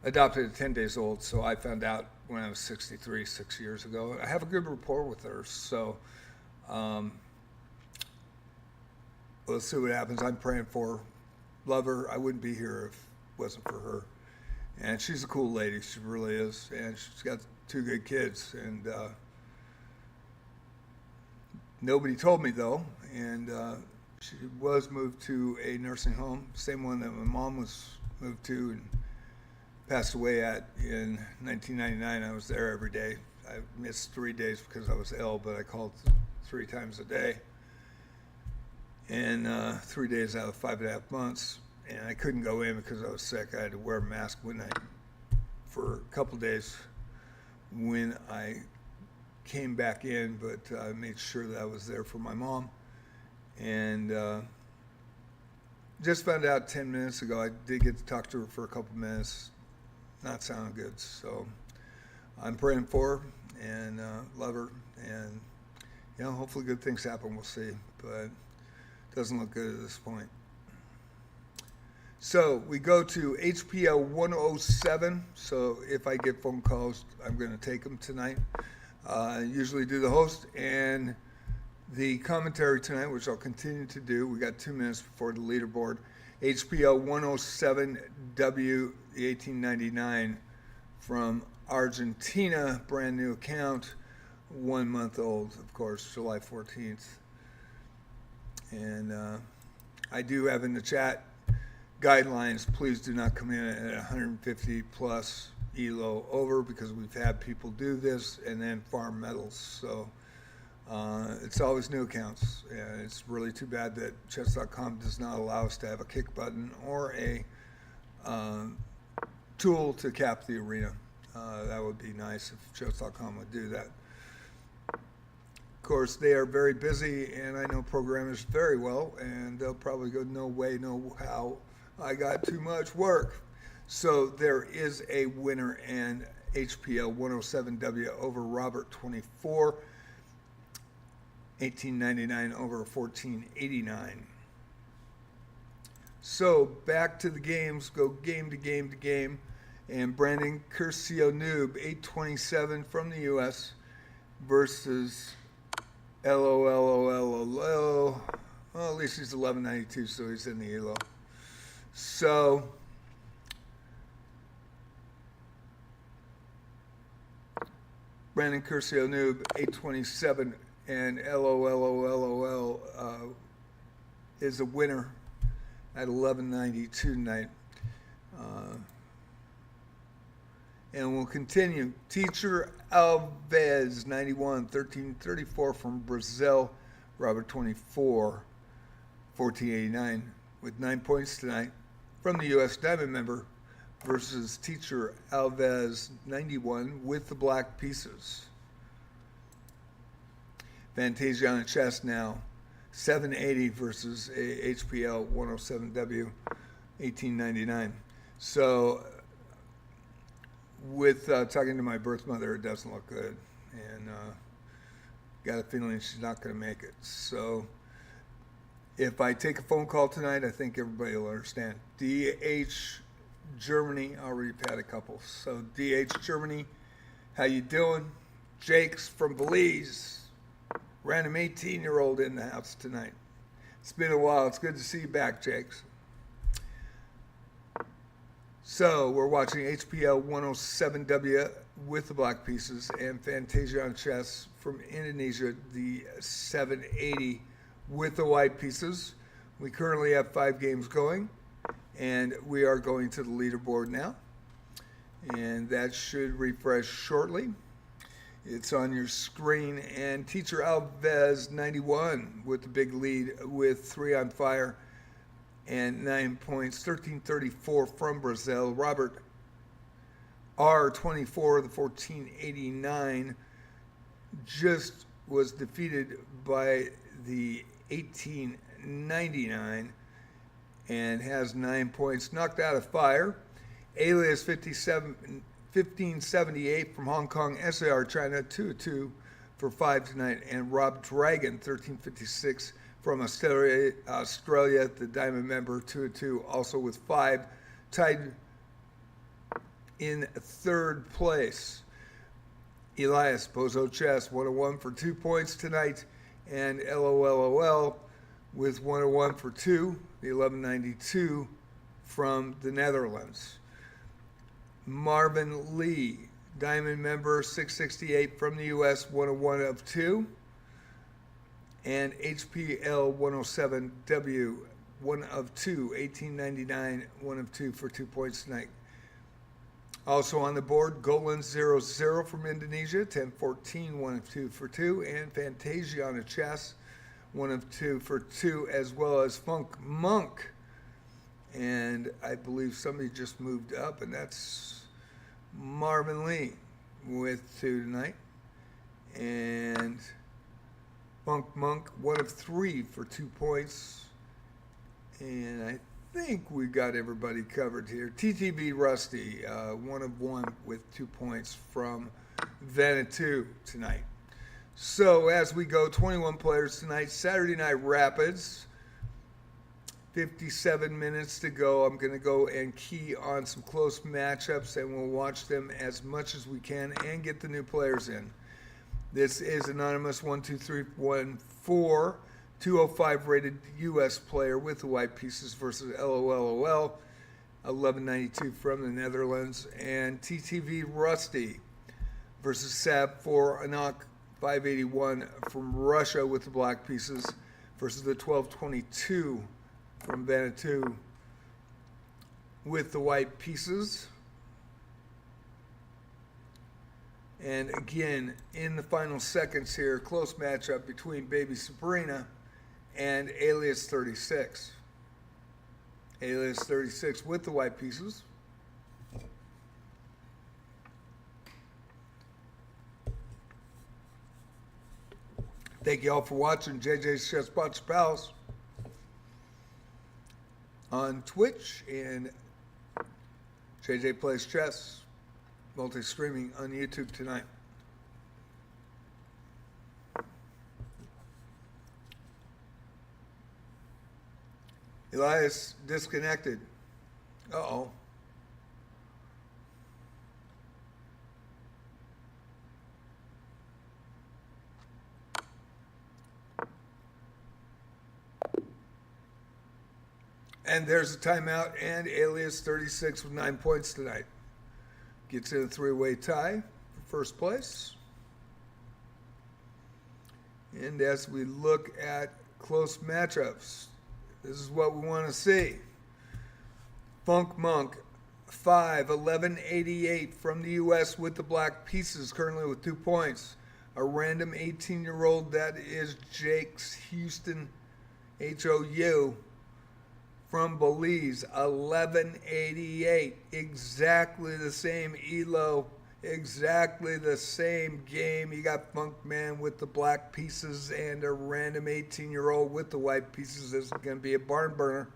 adopted at 10 days old, so I found out when I was 63, 6 years ago. I have a good rapport with her, so let's see what happens. I'm praying for her. Love her. I wouldn't be here if it wasn't for her. And she's a cool lady. She really is. And she's got 2 good kids. And nobody told me, though. And she was moved to a nursing home, same one that my mom was moved to and passed away at in 1999. I was there every day. I missed 3 days because I was ill, but I called 3 times a day. And 3 days out of 5.5 months. And I couldn't go in because I was sick. I had to wear a mask for a couple of days when I came back in, but I made sure that I was there for my mom. And just found out 10 minutes ago. I did get to talk to her for a couple of minutes. Not sounding good. So I'm praying for her and love her. And, hopefully good things happen. We'll see. But it doesn't look good at this point. So we go to HPL 107. So if I get phone calls, I'm going to take them tonight. I usually do the host and the commentary tonight, which I'll continue to do. We got 2 minutes before the leaderboard. HPL 107W, the 1899 from Argentina, brand new account, 1 month old, of course, July 14th. And I do have in the chat guidelines, please do not come in at 150 plus ELO over, because we've had people do this and then farm medals. So it's always new accounts, and it's really too bad that chess.com does not allow us to have a kick button or a tool to cap the arena. That would be nice if Chess.com would do that. Of course, they are very busy, and I know programmers very well, and they'll probably go, no way, no how, I got too much work. So there is a winner, and HPL 107W over Robert 24, 1899 over 1489. So back to the games, go game to game to game. And Brandon Curcio Noob, 827 from the U.S. versus LOLOLOLO. Well, at least he's 1192, so he's in the ELO. So Brandon Curcio Noob, 827, and LOLOLOL is a winner at 1192 tonight. And we'll continue. Teacher Alves, 91, 1334 from Brazil. Robert 24, 1489 with 9 points tonight from the U.S. Diamond member versus Teacher Alves, 91 with the black pieces. Fantasia on chess now. 780 versus HPL 107W 1899. So with talking to my birth mother, it doesn't look good, and got a feeling she's not going to make it. So if I take a phone call tonight, I think everybody will understand. DH Germany, I already had a couple. So DH Germany, how you doing? Jake's from Belize. Random 18-year-old in the house tonight. It's been a while. It's good to see you back, Jakes. So we're watching HPL 107W with the black pieces and Fantasia on chess from Indonesia, the 780 with the white pieces. We currently have 5 games going, and we are going to the leaderboard now. And that should refresh shortly. It's on your screen, and Teacher Alves, 91, with the big lead with 3 on fire and 9 points, 1334 from Brazil. Robert R, 24, the 1489, just was defeated by the 1899 and has 9 points, knocked out of fire. Alias 1578 from Hong Kong, SAR China, 2-2 for 5 tonight. And Rob Dragon, 1356 from Australia, the Diamond member, 2-2, also with 5, tied in 3rd place. Elias Bozo Chess, 101 for 2 points tonight. And LOLOL with 101 for 2, the 1192 from the Netherlands. Marvin Lee, Diamond member, 668 from the U.S., 101 of 2. And HPL 107W, 1 of 2, 1899, 1 of 2 for 2 points tonight. Also on the board, Golan 00 from Indonesia, 1014, 1 of 2 for 2. And Fantasia on a chess, 1 of 2 for 2, as well as Funk Monk. And I believe somebody just moved up, and that's Marvin Lee with 2 tonight. And Funk Monk, 1 of 3 for 2 points. And I think we got everybody covered here. TTB Rusty, 1 of 1 with 2 points from Vanuatu tonight. So as we go, 21 players tonight. Saturday Night Rapids. 57 minutes to go. I'm going to go and key on some close matchups, and we'll watch them as much as we can and get the new players in. This is Anonymous 12314, 205 rated U.S. player with the white pieces versus LOLOL, 1192 from the Netherlands, and TTV Rusty versus Sab4 Anak 581 from Russia with the black pieces versus the 1222 from Vanuatu with the white pieces. And again, in the final seconds here, close matchup between Baby Sabrina and Alias 36. Alias 36 with the white pieces. Thank you all for watching JJ's Chess Spots Palace on Twitch and JJ Plays Chess multi-streaming on YouTube tonight. Elias disconnected. Uh-oh. And there's a timeout, and Alias 36 with 9 points tonight. Gets in a three-way tie for first place. And as we look at close matchups, this is what we want to see. Funk Monk, 5'11", from the U.S. with the black pieces, currently with 2 points. A random 18-year-old, that is Jake's Houston, H-O-U, from Belize, 1188. Exactly the same elo, exactly the same game. You got Funk Man with the black pieces and a random 18-year-old with the white pieces. This is going to be a barn burner.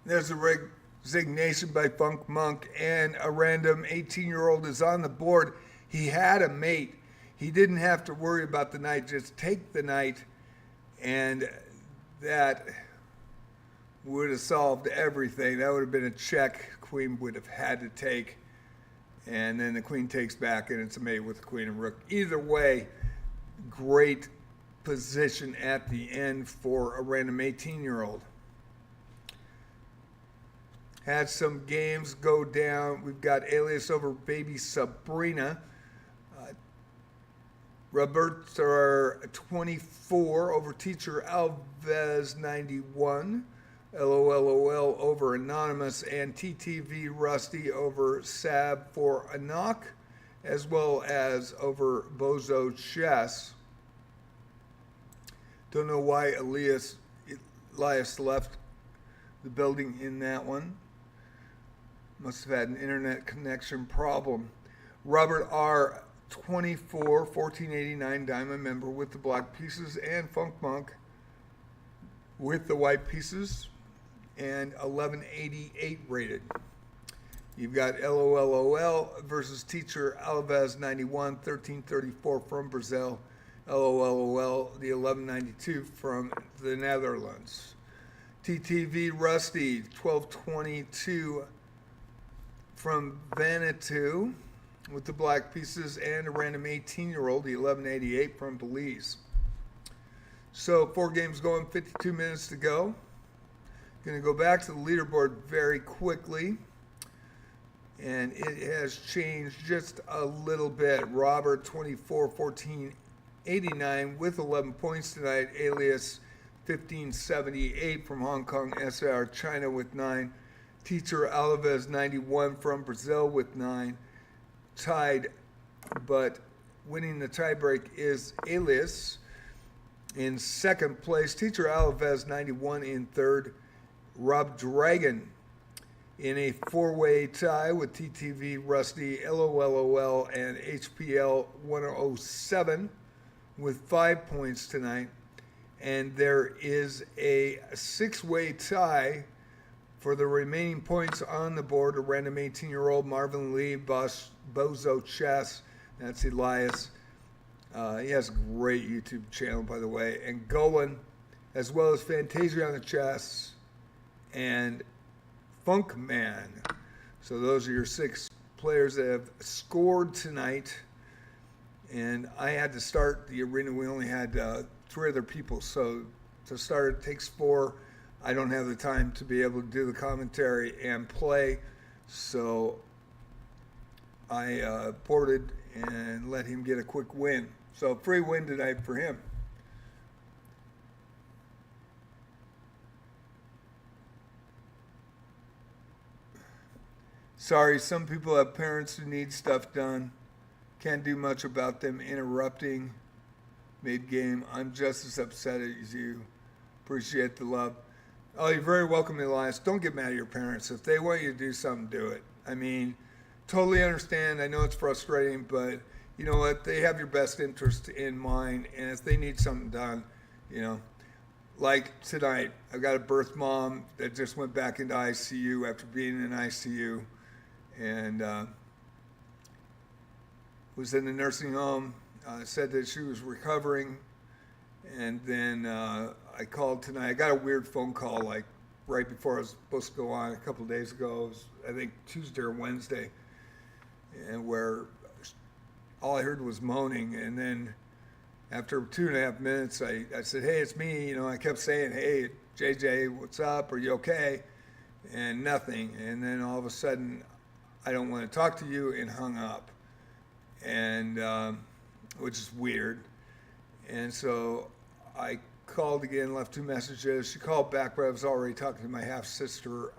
There's a resignation by Funk Monk, and a random 18-year-old is on the board. He had a mate. He didn't have to worry about the knight, just take the knight, and that would have solved everything. That would have been a check queen would have had to take, and then the queen takes back, and it's a mate with the queen and rook. Either way, great position at the end for a random 18-year-old. Had some games go down. We've got Alias over baby Sabrina. Roberta 24 over teacher Alves 91. LOLOL over Anonymous, and TTV Rusty over Sab for a knock, as well as over Bozo Chess. Don't know why Elias left the building in that one. Must have had an internet connection problem. Robert R. 24, 1489 diamond member with the black pieces, and Funk Monk with the white pieces, and 1188 rated. You've got LOLOL versus teacher Alves 91, 1334 from Brazil. LOLOL, the 1192 from the Netherlands. TTV Rusty 1222 from Vanuatu with the black pieces, and a random 18-year-old, the 1188 from Belize. So 4 games going, 52 minutes to go. Going to go back to the leaderboard very quickly, and it has changed just a little bit. Robert 24, 1489 with 11 points tonight. Alias 1578 from Hong Kong, SAR China with 9. Teacher Alves 91 from Brazil with 9. Tied, but winning the tiebreak is Alias in second place. Teacher Alves 91 in third. Rob Dragon in a four-way tie with TTV, Rusty, LOLOL, and HPL 107 with 5 points tonight. And there is a six-way tie for the remaining points on the board. A random 18-year-old Marvin Lee, Bozo Chess. That's Elias. He has a great YouTube channel, by the way. And Golan, as well as Fantasia on the chess, and Funk Man. So those are your six players that have scored tonight. And I had to start the arena. We only had three other people. So to start, it takes four. I don't have the time to be able to do the commentary and play. So I boarded and let him get a quick win. So free win tonight for him. Sorry, some people have parents who need stuff done. Can't do much about them interrupting mid-game. I'm just as upset as you. Appreciate the love. Oh, you're very welcome, Elias. Don't get mad at your parents. If they want you to do something, do it. I mean, totally understand. I know it's frustrating, but you know what? They have your best interest in mind, and if they need something done, you know, like tonight, I've got a birth mom that just went back into ICU after being in ICU, and was in the nursing home. Said that she was recovering, and then I called tonight. I got a weird phone call like right before I was supposed to go on a couple of days ago. It was, I think, Tuesday or Wednesday, and where all I heard was moaning. And then after 2.5 minutes, I said, hey, it's me. You know, I kept saying, hey, JJ, what's up? Are you okay? And nothing. And then all of a sudden, I don't want to talk to you, and hung up. And which is weird. And so I called again, left 2 messages. She called back, but I was already talking to my half-sister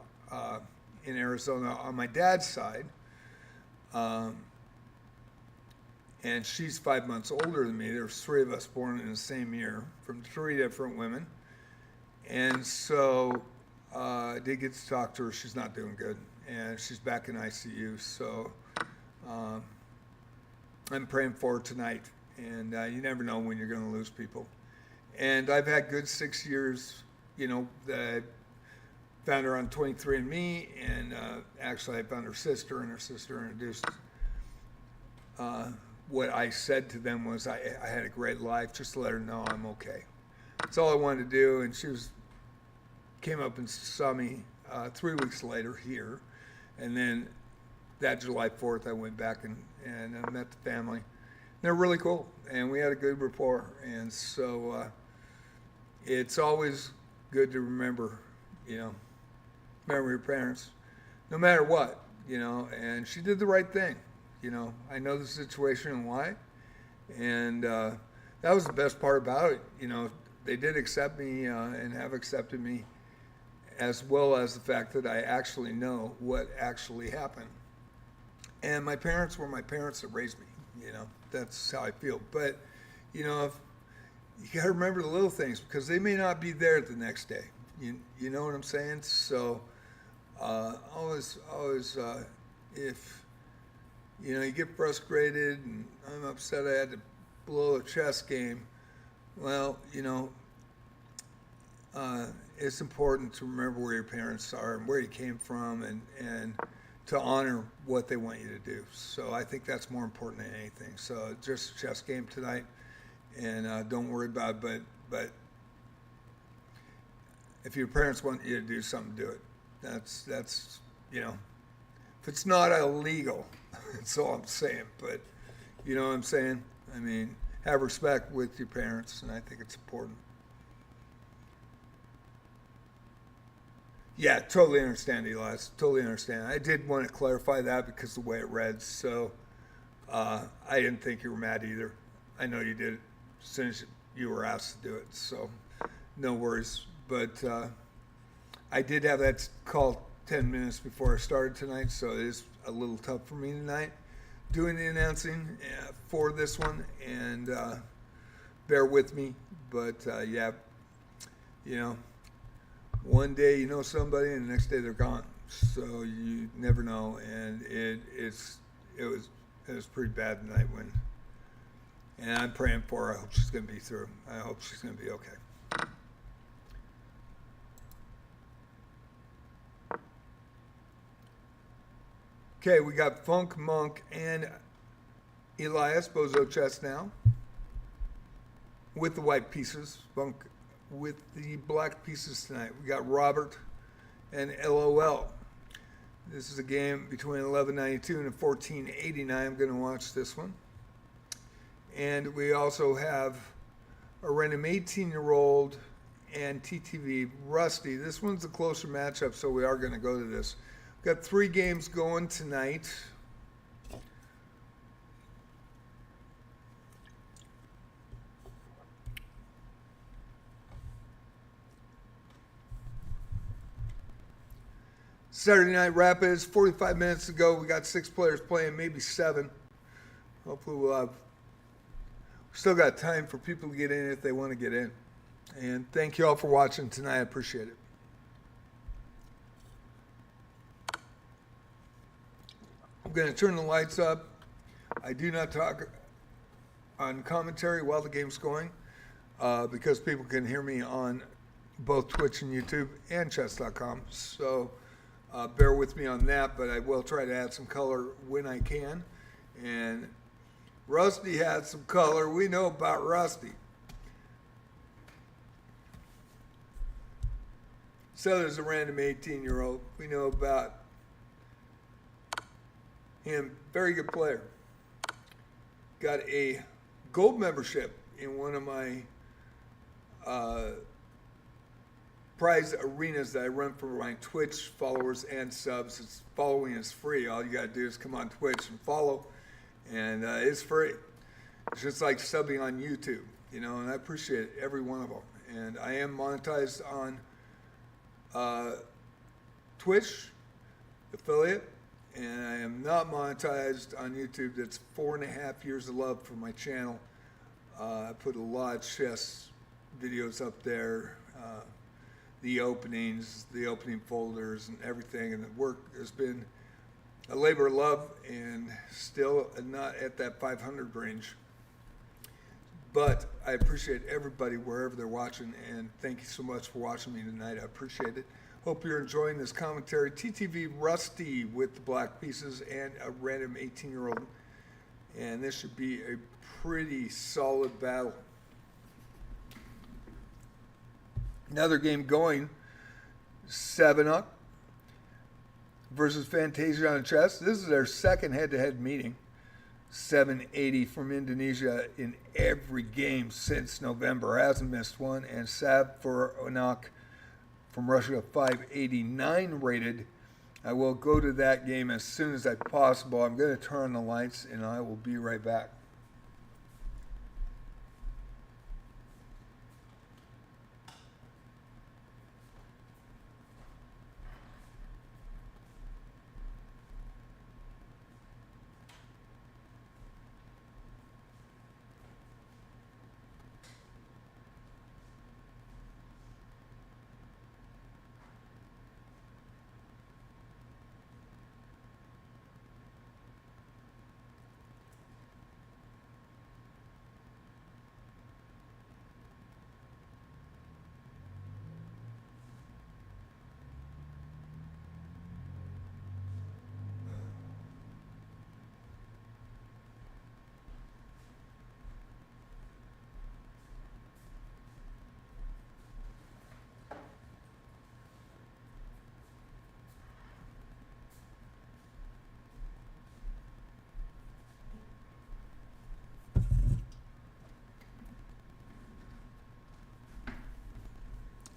in Arizona on my dad's side. And she's 5 months older than me. There's 3 of us born in the same year from 3 different women. And so I did get to talk to her. She's not doing good, and she's back in ICU. So I'm praying for her tonight. And you never know when you're going to lose people. And I've had good 6 years, you know, that I found her on 23andMe, and actually I found her sister, and her sister introduced what I said to them was I had a great life, just to let her know I'm okay. That's all I wanted to do. And she came up and saw me 3 weeks later here. And then that July 4th, I went back and met the family. They're really cool, and we had a good rapport. And so it's always good to remember your parents, no matter what, you know. And she did the right thing. You know, I know the situation and why. And that was the best part about it. You know, they did accept me and have accepted me, as well as the fact that I actually know what actually happened. And my parents were my parents that raised me, you know. That's how I feel. But, you know, you got to remember the little things, because they may not be there the next day. You know what I'm saying? So always, if, you know, you get frustrated and I'm upset I had to blow a chess game, well, you know, it's important to remember where your parents are and where you came from, and to honor what they want you to do. So I think that's more important than anything. So just a chess game tonight, and don't worry about it. But if your parents want you to do something, do it. That's you know, if it's not illegal, that's all I'm saying. But you know what I'm saying? I mean, have respect with your parents, and I think it's important. Yeah, totally understand, Elias. Totally understand. I did want to clarify that because of the way it read. So I didn't think you were mad either. I know you did it as soon as you were asked to do it. So no worries. But I did have that call 10 minutes before I started tonight, so it is a little tough for me tonight doing the announcing for this one. And bear with me. But yeah, you know, one day you know somebody, and the next day they're gone. So you never know, and it was pretty bad the night when. And I'm praying for her. I hope she's going to be through. I hope she's going to be okay. Okay, we got Funk Monk and Elias Bozo chest now with the white pieces. Funk with the black pieces tonight. We got Robert and LOL. This is a game between 1192 and 1489. I'm going to watch this one. And we also have a random 18-year-old and TTV Rusty. This one's a closer matchup, so we are going to go to this. We've got 3 games going tonight. Saturday Night Rapids, 45 minutes to go. We got 6 players playing, maybe 7. Hopefully we'll have... Still got time for people to get in if they want to get in. And thank you all for watching tonight. I appreciate it. I'm going to turn the lights up. I do not talk on commentary while the game's going because people can hear me on both Twitch and YouTube and chess.com. So bear with me on that, but I will try to add some color when I can. And Rusty had some color. We know about Rusty. So there's a random 18-year-old. We know about him. Very good player. Got a gold membership in one of my prize arenas that I run for my Twitch followers and subs. Following is free. All you got to do is come on Twitch and follow. And it's free. It's just like subbing on YouTube, you know, and I appreciate every one of them. And I am monetized on Twitch affiliate, and I am not monetized on YouTube. That's 4.5 years of love for my channel. I put a lot of chess videos up there, the openings, the opening folders, and everything, and the work has been a labor of love and still not at that 500 range. But I appreciate everybody wherever they're watching, and thank you so much for watching me tonight. I appreciate it. Hope you're enjoying this commentary. TTV Rusty with the black pieces and a random 18-year-old. And this should be a pretty solid battle. Another game going, 7-up. Versus Fantasia on chess. This is their second head-to-head meeting. 780 from Indonesia in every game since November. Hasn't missed one. And Sav for Onak from Russia, 589 rated. I will go to that game as soon as I possible. I'm going to turn on the lights, and I will be right back.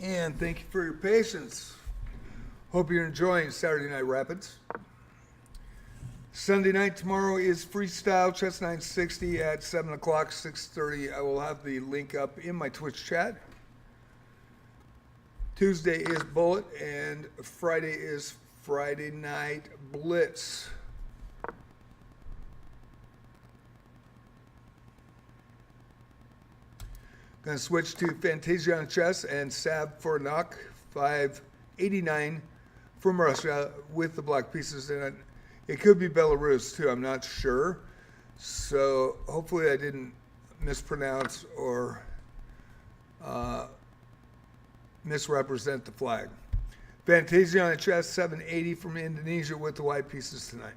And thank you for your patience. Hope you're enjoying Saturday Night Rapids. Sunday night tomorrow is Freestyle Chess 960 at 7 o'clock, 6:30. I will have the link up in my Twitch chat. Tuesday is Bullet, and Friday is Friday Night Blitz. Going to switch to Fantasia on chess and Sab for Knock 589 from Russia with the black pieces, and it could be Belarus too. I'm not sure. So hopefully I didn't mispronounce or misrepresent the flag. Fantasia on the chest, 780 from Indonesia with the white pieces tonight.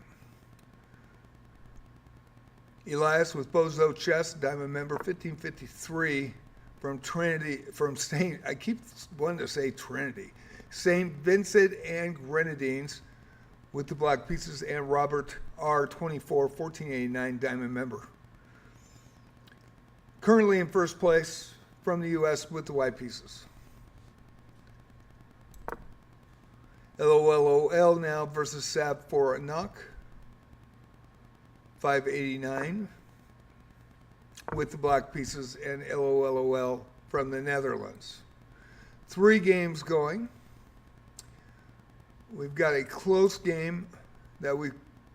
Elias with Bozo chest, diamond member, 1553 from Trinity, from St. I keep wanting to say Trinity. St. Vincent and Grenadines with the black pieces, and Robert R. 24, 1489 diamond member. Currently in first place from the U.S. with the white pieces. LOLOL now versus Sab for a knock. 589 with the black pieces, and LOLOL from the Netherlands. 3 games going. We've got a close game that we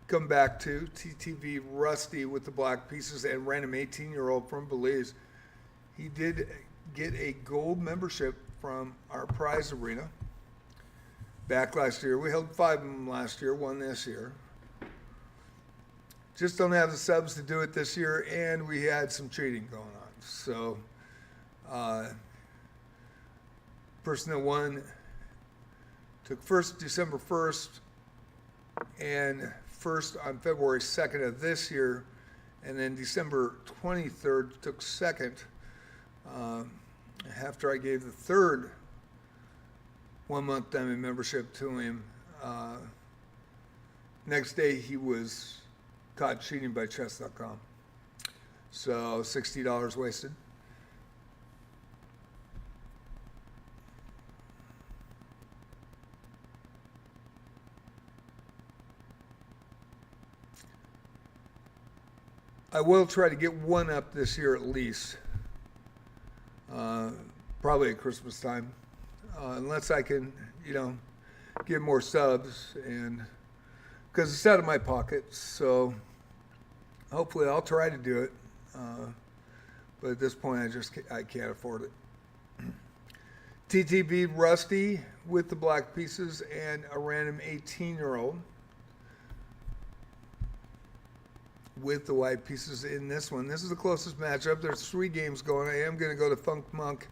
come back to. TTV Rusty with the black pieces and random 18-year-old from Belize. He did get a gold membership from our prize arena back last year. We held 5 of them last year, 1 this year. Just don't have the subs to do it this year, and we had some cheating going on. So, person that won took first December 1st and first on February 2nd of this year, and then December 23rd took second after I gave the third 1-month diamond membership to him. Next day he was caught cheating by chess.com. So $60 wasted. I will try to get 1 up this year at least. Probably at Christmas time. Unless I can, get more subs, and because it's out of my pocket. So hopefully I'll try to do it. But at this point I can't afford it. TTV Rusty with the black pieces and a random 18-year-old with the white pieces in this one. This is the closest matchup. There's 3 games going. I am going to go to Funk Monk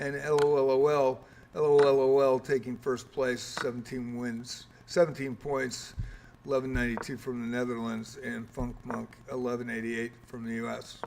and LOLOL. LOLOL taking first place, 17 wins, 17 points, 1192 from the Netherlands, and Funk Monk 1188 from the U.S.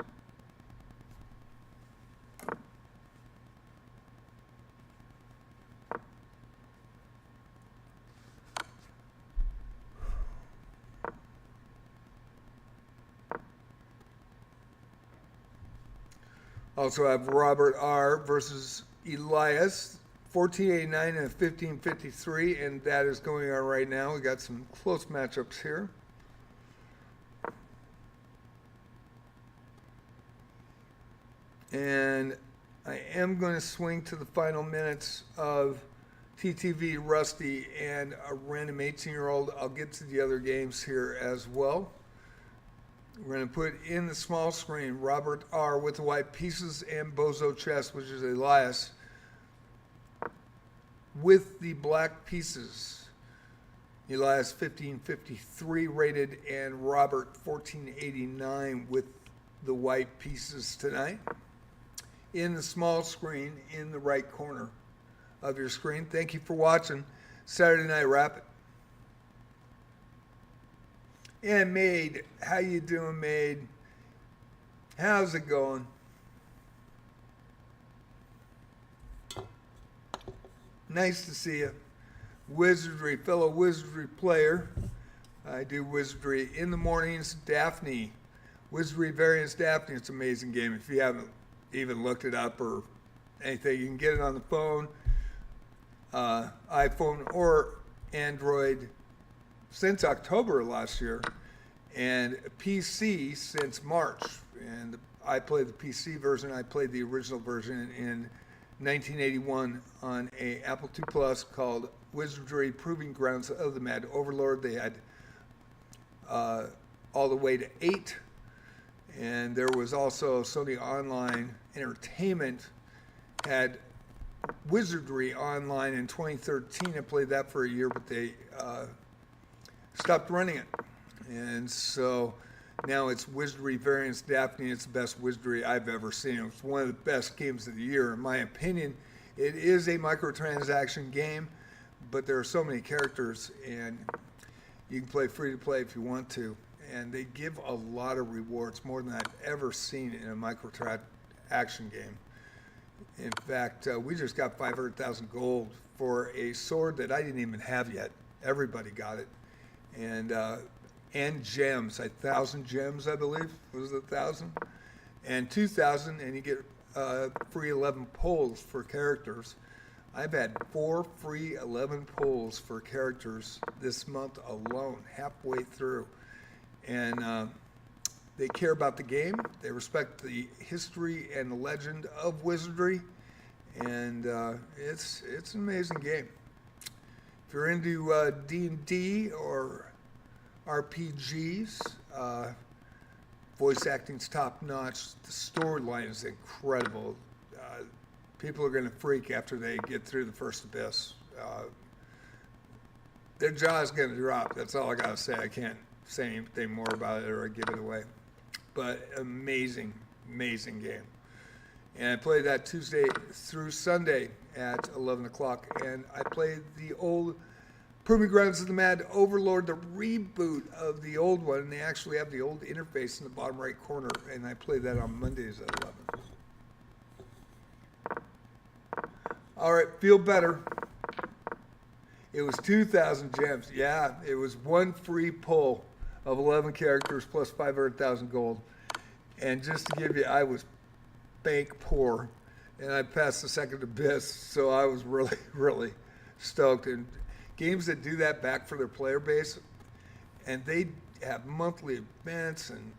Also have Robert R. versus Elias, 1489 and 1553, and that is going on right now. We got some close matchups here. And I am going to swing to the final minutes of TTV Rusty and a random 18-year-old. I'll get to the other games here as well. We're going to put in the small screen Robert R. with the white pieces and Bozo chess, which is Elias, with the black pieces. Elias 1553 rated and Robert 1489 with the white pieces tonight. In the small screen in the right corner of your screen. Thank you for watching Saturday Night Rapid. And Maid, how you doing, Maid? How's it going? Nice to see you. Wizardry, fellow Wizardry player. I do Wizardry in the mornings. Daphne, Wizardry Variants Daphne. It's an amazing game. If you haven't even looked it up or anything, you can get it on the phone, iPhone or Android since October last year, and PC since March. And I played the PC version. I played the original version in 1981 on a Apple II Plus called Wizardry Proving Grounds of the Mad Overlord. They had all the way to 8, and there was also Sony Online Entertainment had Wizardry online in 2013. I played that for a year, but they stopped running it. And so now it's Wizardry Variants Daphne. It's the best Wizardry I've ever seen. It's one of the best games of the year, in my opinion. It is a microtransaction game, but there are so many characters, and you can play free to play if you want to. And they give a lot of rewards, more than I've ever seen in a microtransaction game. In fact, we just got 500,000 gold for a sword that I didn't even have yet. Everybody got it. And gems, 1,000 gems, I believe. Was it 1,000? And 2,000, and you get free 11 pulls for characters. I've had 4 free 11 pulls for characters this month alone, halfway through. And they care about the game. They respect the history and the legend of Wizardry. And it's an amazing game. If you're into D&D or RPGs, voice acting's top notch. The storyline is incredible. People are going to freak after they get through the first abyss. Their jaw's going to drop. That's all I got to say. I can't say anything more about it or give it away. But amazing, amazing game. And I played that Tuesday through Sunday at 11 o'clock. And I played the old Proving Grounds of the Mad Overlord, the reboot of the old one. And they actually have the old interface in the bottom right corner. And I played that on Mondays at 11. All right, feel better. It was 2,000 gems. Yeah, it was one free pull of 11 characters plus 500,000 gold. And just to give you, I was bank poor, and I passed the second abyss, so I was really, really stoked. And games that do that back for their player base, and they have monthly events and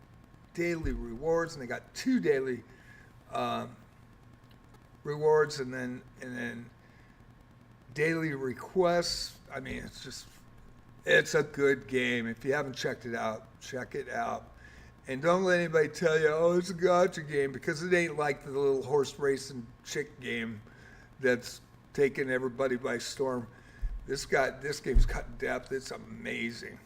daily rewards, and they got 2 daily rewards, and then daily requests. I mean, it's a good game. If you haven't checked it out, check it out. And don't let anybody tell you, oh, it's a gotcha game, because it ain't like the little horse racing chick game that's taking everybody by storm. This game's got depth. It's amazing.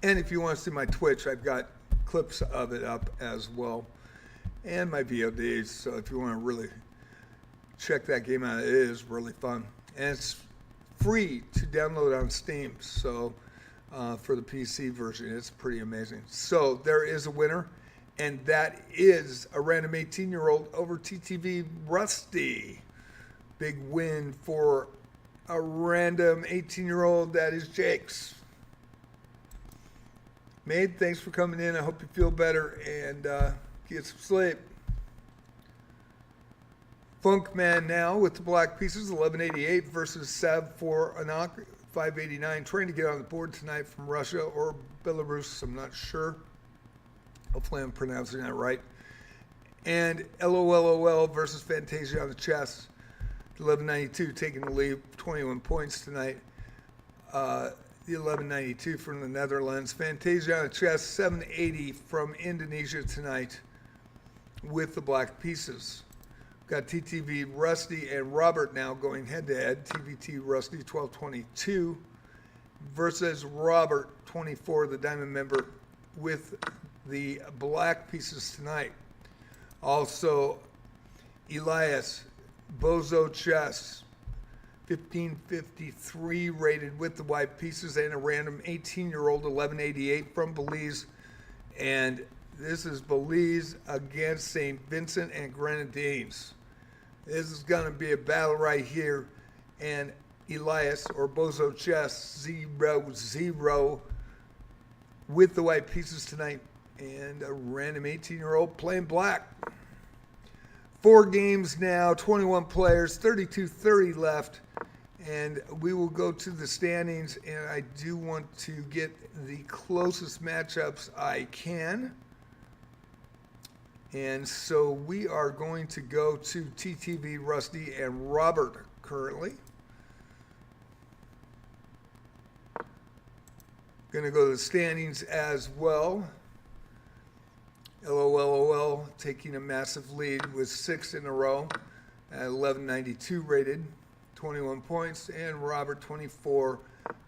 And if you want to see my Twitch, I've got clips of it up as well, and my VODs. So if you want to really check that game out, it is really fun. And it's free to download on Steam. So for the PC version, it's pretty amazing. So there is a winner, and that is a random 18-year-old over TTV Rusty. Big win for a random 18-year-old. That is Jake's. Maid, thanks for coming in. I hope you feel better and get some sleep. Funk Man now with the black pieces, 1188 versus Sav for Anak, 589. Trying to get on the board tonight from Russia or Belarus, I'm not sure. Hopefully I'm pronouncing that right. And LOLOL versus Fantasia on the chess, 1192 taking the lead, 21 points tonight. The 1192 from the Netherlands. Fantasia on the chess, 780 from Indonesia tonight with the black pieces. Got TTV Rusty and Robert now going head-to-head. TVT Rusty 1222 versus Robert 24, the diamond member, with the black pieces tonight. Also, Elias Bozo Chess 1553 rated with the white pieces, and a random 18-year-old 1188 from Belize. And this is Belize against St. Vincent and Grenadines. This is going to be a battle right here. And Elias, or Bozo Chess, 0-0 with the white pieces tonight. And a random 18-year-old playing black. 4 games now, 21 players, 32-30 left. And we will go to the standings, and I do want to get the closest matchups I can. And so we are going to go to TTV Rusty and Robert currently. Going to go to the standings as well. LOLOL taking a massive lead with 6 in a row at 1192 rated, 21 points, and Robert 24,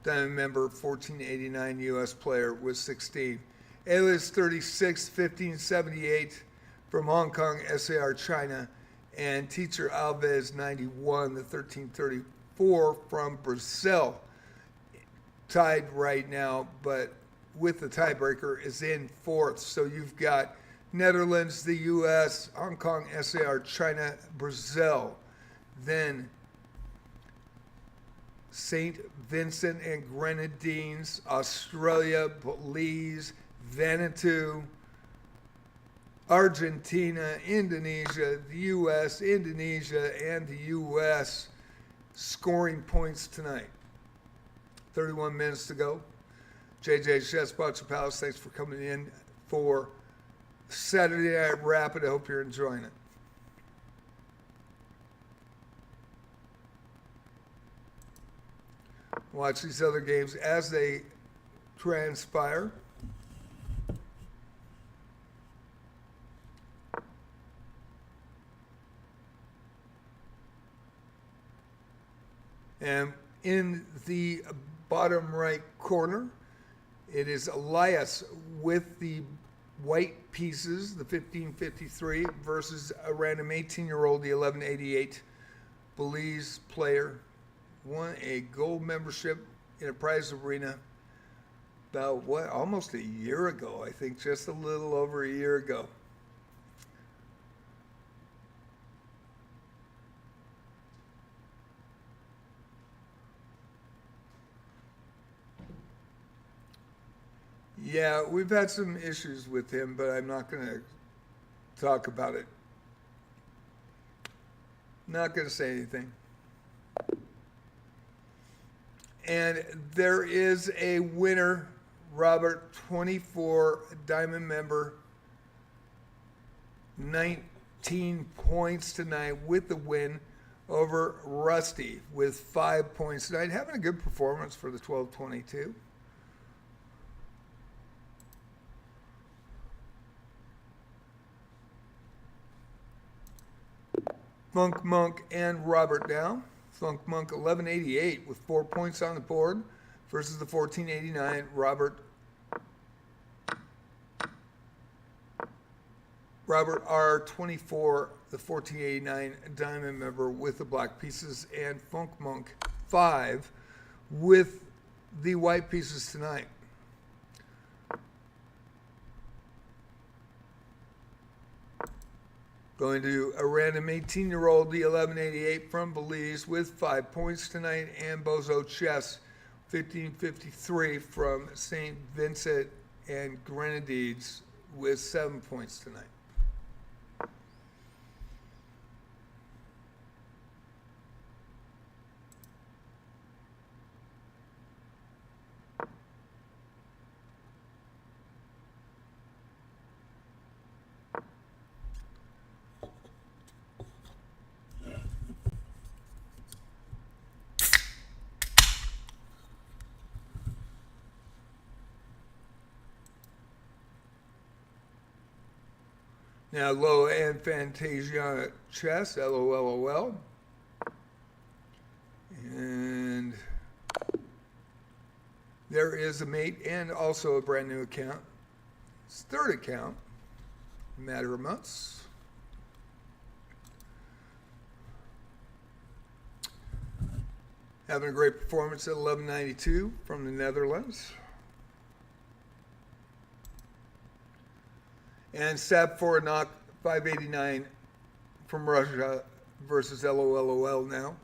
Diamond member, 1489 US player with 16. Alias 36, 1578 from Hong Kong, SAR China, and Teacher Alves 91, the 1334 from Brazil. Tied right now, but with the tiebreaker is in fourth. So you've got Netherlands, the US, Hong Kong, SAR, China, Brazil. Then St. Vincent and Grenadines, Australia, Belize, Vanuatu, Argentina, Indonesia, the US, Indonesia, and the US scoring points tonight. 31 minutes to go. JJ Chess, Boxer Palace, thanks for coming in for Saturday Night Rapid. I hope you're enjoying it. Watch these other games as they transpire. And in the bottom right corner, it is Elias with the white pieces, the 1553, versus a random 18-year-old, the 1188 Belize player. Won a gold membership in a prize arena about, almost a year ago, I think, just a little over a year ago. Yeah, we've had some issues with him, but I'm not going to talk about it. Not going to say anything. And there is a winner, Robert, 24, Diamond member, 19 points tonight with the win over Rusty with 5 points tonight. Having a good performance for the 12-22. Funk Monk and Robert now. Funk Monk 1188 with 4 points on the board versus the 1489 Robert R24, the 1489 Diamond member with the black pieces, and Funk Monk 5 with the white pieces tonight. Going to a random 18-year-old, the 1188 from Belize with 5 points tonight, and Bozo Chess, 1553 from St. Vincent and Grenadines with 7 points tonight. Now, Loa and Fantasia Chess, LOLOL. And there is a mate and also a brand new account. His third account, matter of months. Having a great performance at 1192 from the Netherlands. And Sab for a knock, 589 from Russia versus LOLOL now.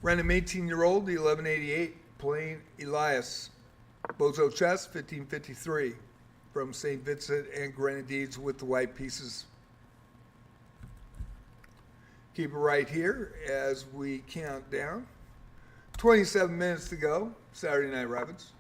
Random 18-year-old, the 1188, playing Elias. Bozo Chess, 1553 from St. Vincent and Grenadines with the white pieces. Keep it right here as we count down. 27 minutes to go, Saturday Night Rapids.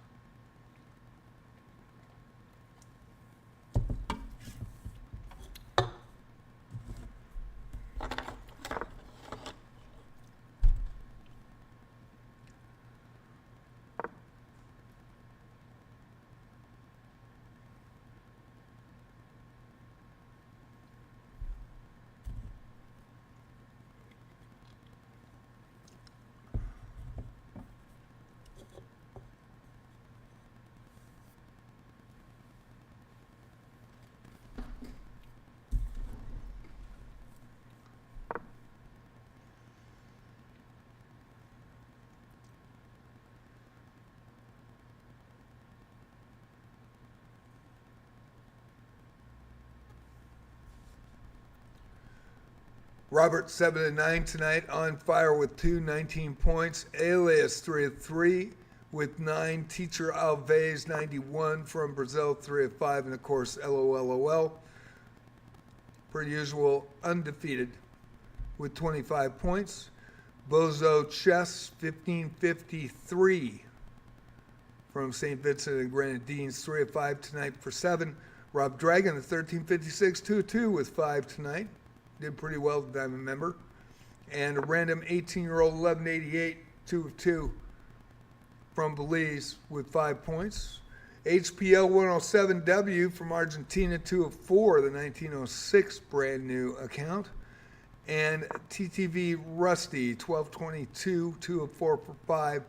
Robert 7 and 9 tonight, on fire with 19 points. Elias 3 of 3 with 9. Teacher Alves 91 from Brazil 3 of 5, and of course LOLOL, per usual, undefeated with 25 points. Bozo Chess 1553 from St. Vincent and Grenadines 3 of 5 tonight for 7. Rob Dragon at 1356 2 of 2 with 5 tonight. Did pretty well, the Diamond member. And a random 18-year-old 1188 2 of 2 from Belize with 5 points. HPL 107W from Argentina 2 of 4, the 1906 brand new account. And TTV Rusty 1222 2 of 4 for 5,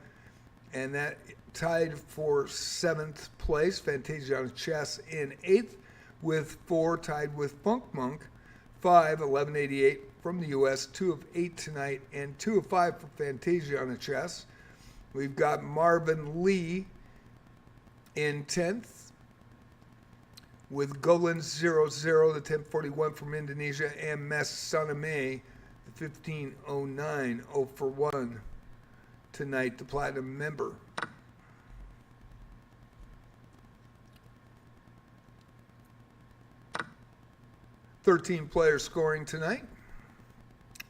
and that tied for 7th place. Fantasia Chess in 8th with 4, tied with Funk Monk 5 1188 from the US, 2 of 8 tonight, and 2 of 5 for Fantasia on the Chess. We've got Marvin Lee in 10th with Golan 00, the 1041 from Indonesia, and Mes Saname, the 1509 0 for 1 tonight, the Platinum member. Thirteen players scoring tonight.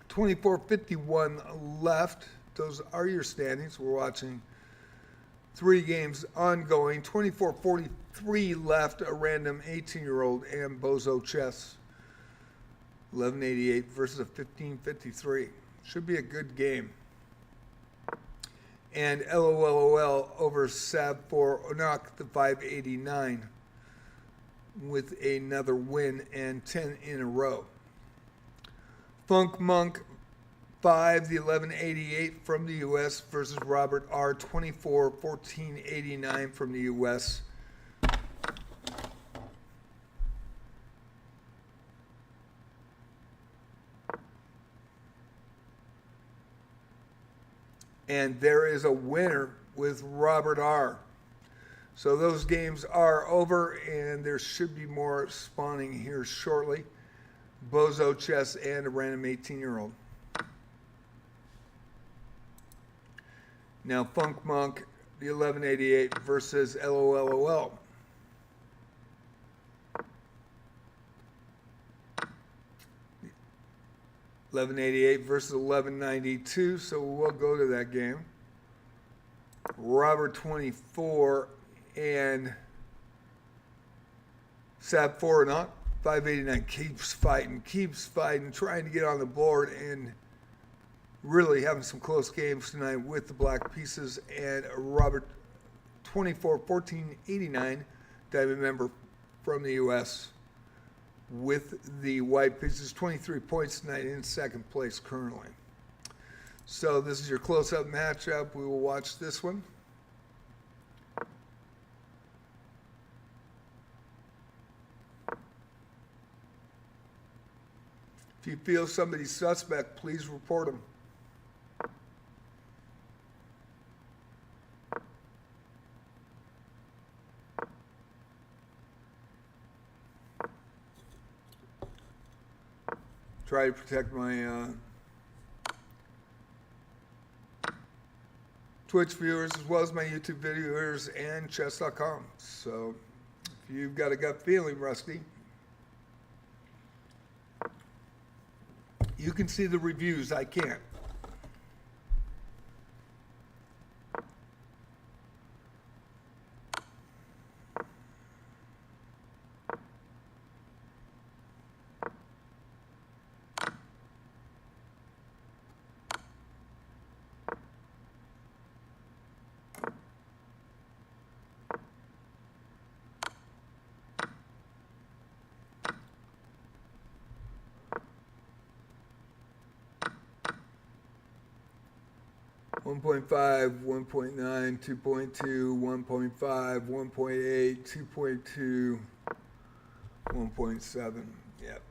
24:51 left. Those are your standings. We're watching 3 games ongoing. 24:43 left. A random 18-year-old and Bozo Chess 1188 versus a 1553. Should be a good game. And LOLOL over Sab for Onak, the 589, with another win and 10 in a row. Funk Monk 5, the 1188 from the US versus Robert R, 24 1489 from the US. And there is a winner with Robert R. So those games are over, and there should be more spawning here shortly. Bozo Chess and a random 18-year-old. Now Funk Monk, the 1188 versus LOLOL. $11.88 versus $11.92, so we'll go to that game. Robert 24 and Sab 4 and up. 589 keeps fighting, trying to get on the board, and really having some close games tonight with the black pieces. And Robert 24 1489, diamond member from the US, with the white pieces, 23 points tonight, in second place currently. So this is your close-up matchup. We will watch this one. If you feel somebody's suspect, please report them. Try to protect my Twitch viewers as well as my YouTube viewers and chess.com. So if you've got a gut feeling, Rusty, you can see the reviews. I can't. One 1.5, 1.9, 2.2, 1.5, 1.8, 2.2, 1.7. Yep.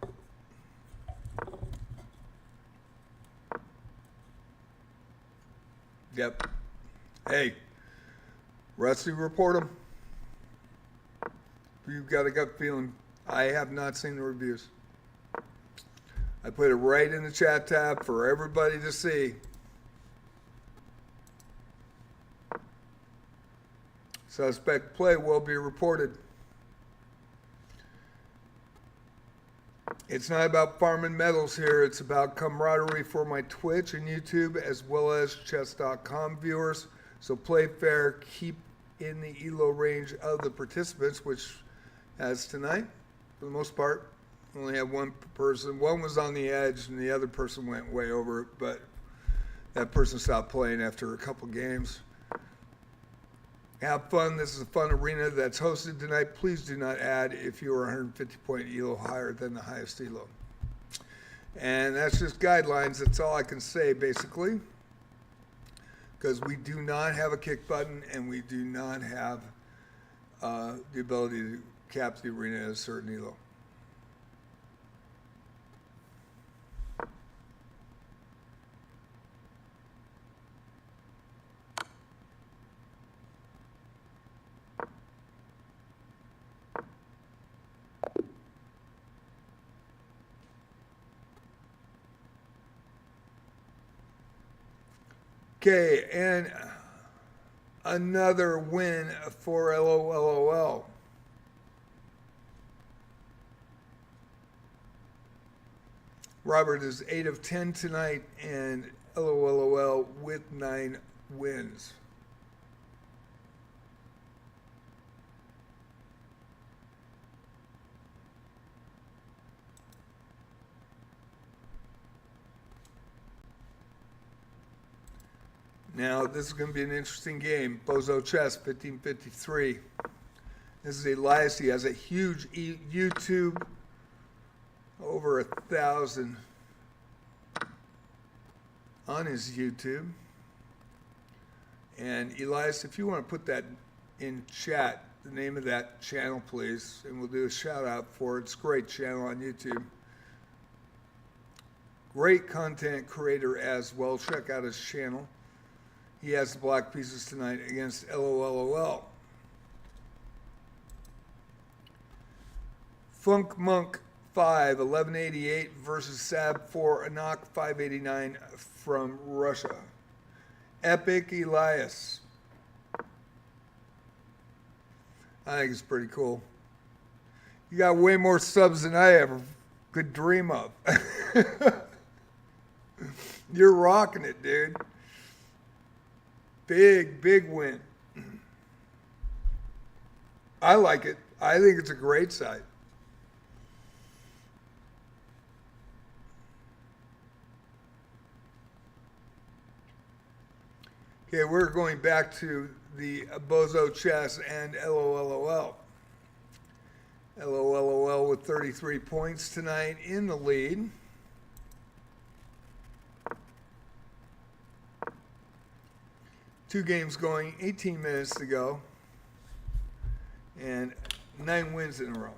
Yep. Hey, Rusty, report them. If you've got a gut feeling, I have not seen the reviews. I put it right in the chat tab for everybody to see. Suspect play will be reported. It's not about farming medals here. It's about camaraderie for my Twitch and YouTube as well as chess.com viewers. So play fair, keep in the ELO range of the participants, which as tonight, for the most part, only had one person. One was on the edge and the other person went way over it, but that person stopped playing after a couple games. Have fun. This is a fun arena that's hosted tonight. Please do not add if you are 150 point ELO higher than the highest ELO. And that's just guidelines. That's all I can say, basically, because we do not have a kick button and we do not have the ability to cap the arena at a certain ELO. Okay, and another win for LOLOL. Robert is 8 of 10 tonight, and LOLOL with 9 wins. Now, this is going to be an interesting game. Bozo Chess, 1553. This is Elias. He has a huge YouTube, over 1,000 on his YouTube. And Elias, if you want to put that in chat, the name of that channel, please, and we'll do a shout out for it. It's a great channel on YouTube. Great content creator as well. Check out his channel. He has the black pieces tonight against LOLOL. Funk Monk 5, 1188 versus Sab 4, Anak 589 from Russia. Epic Elias. I think it's pretty cool. You got way more subs than I ever could dream of. You're rocking it, dude. Big win. I like it. I think it's a great site. Okay, we're going back to the Bozo Chess and LOLOL. LOLOL with 33 points tonight in the lead. Two games going, 18 minutes to go, and 9 wins in a row.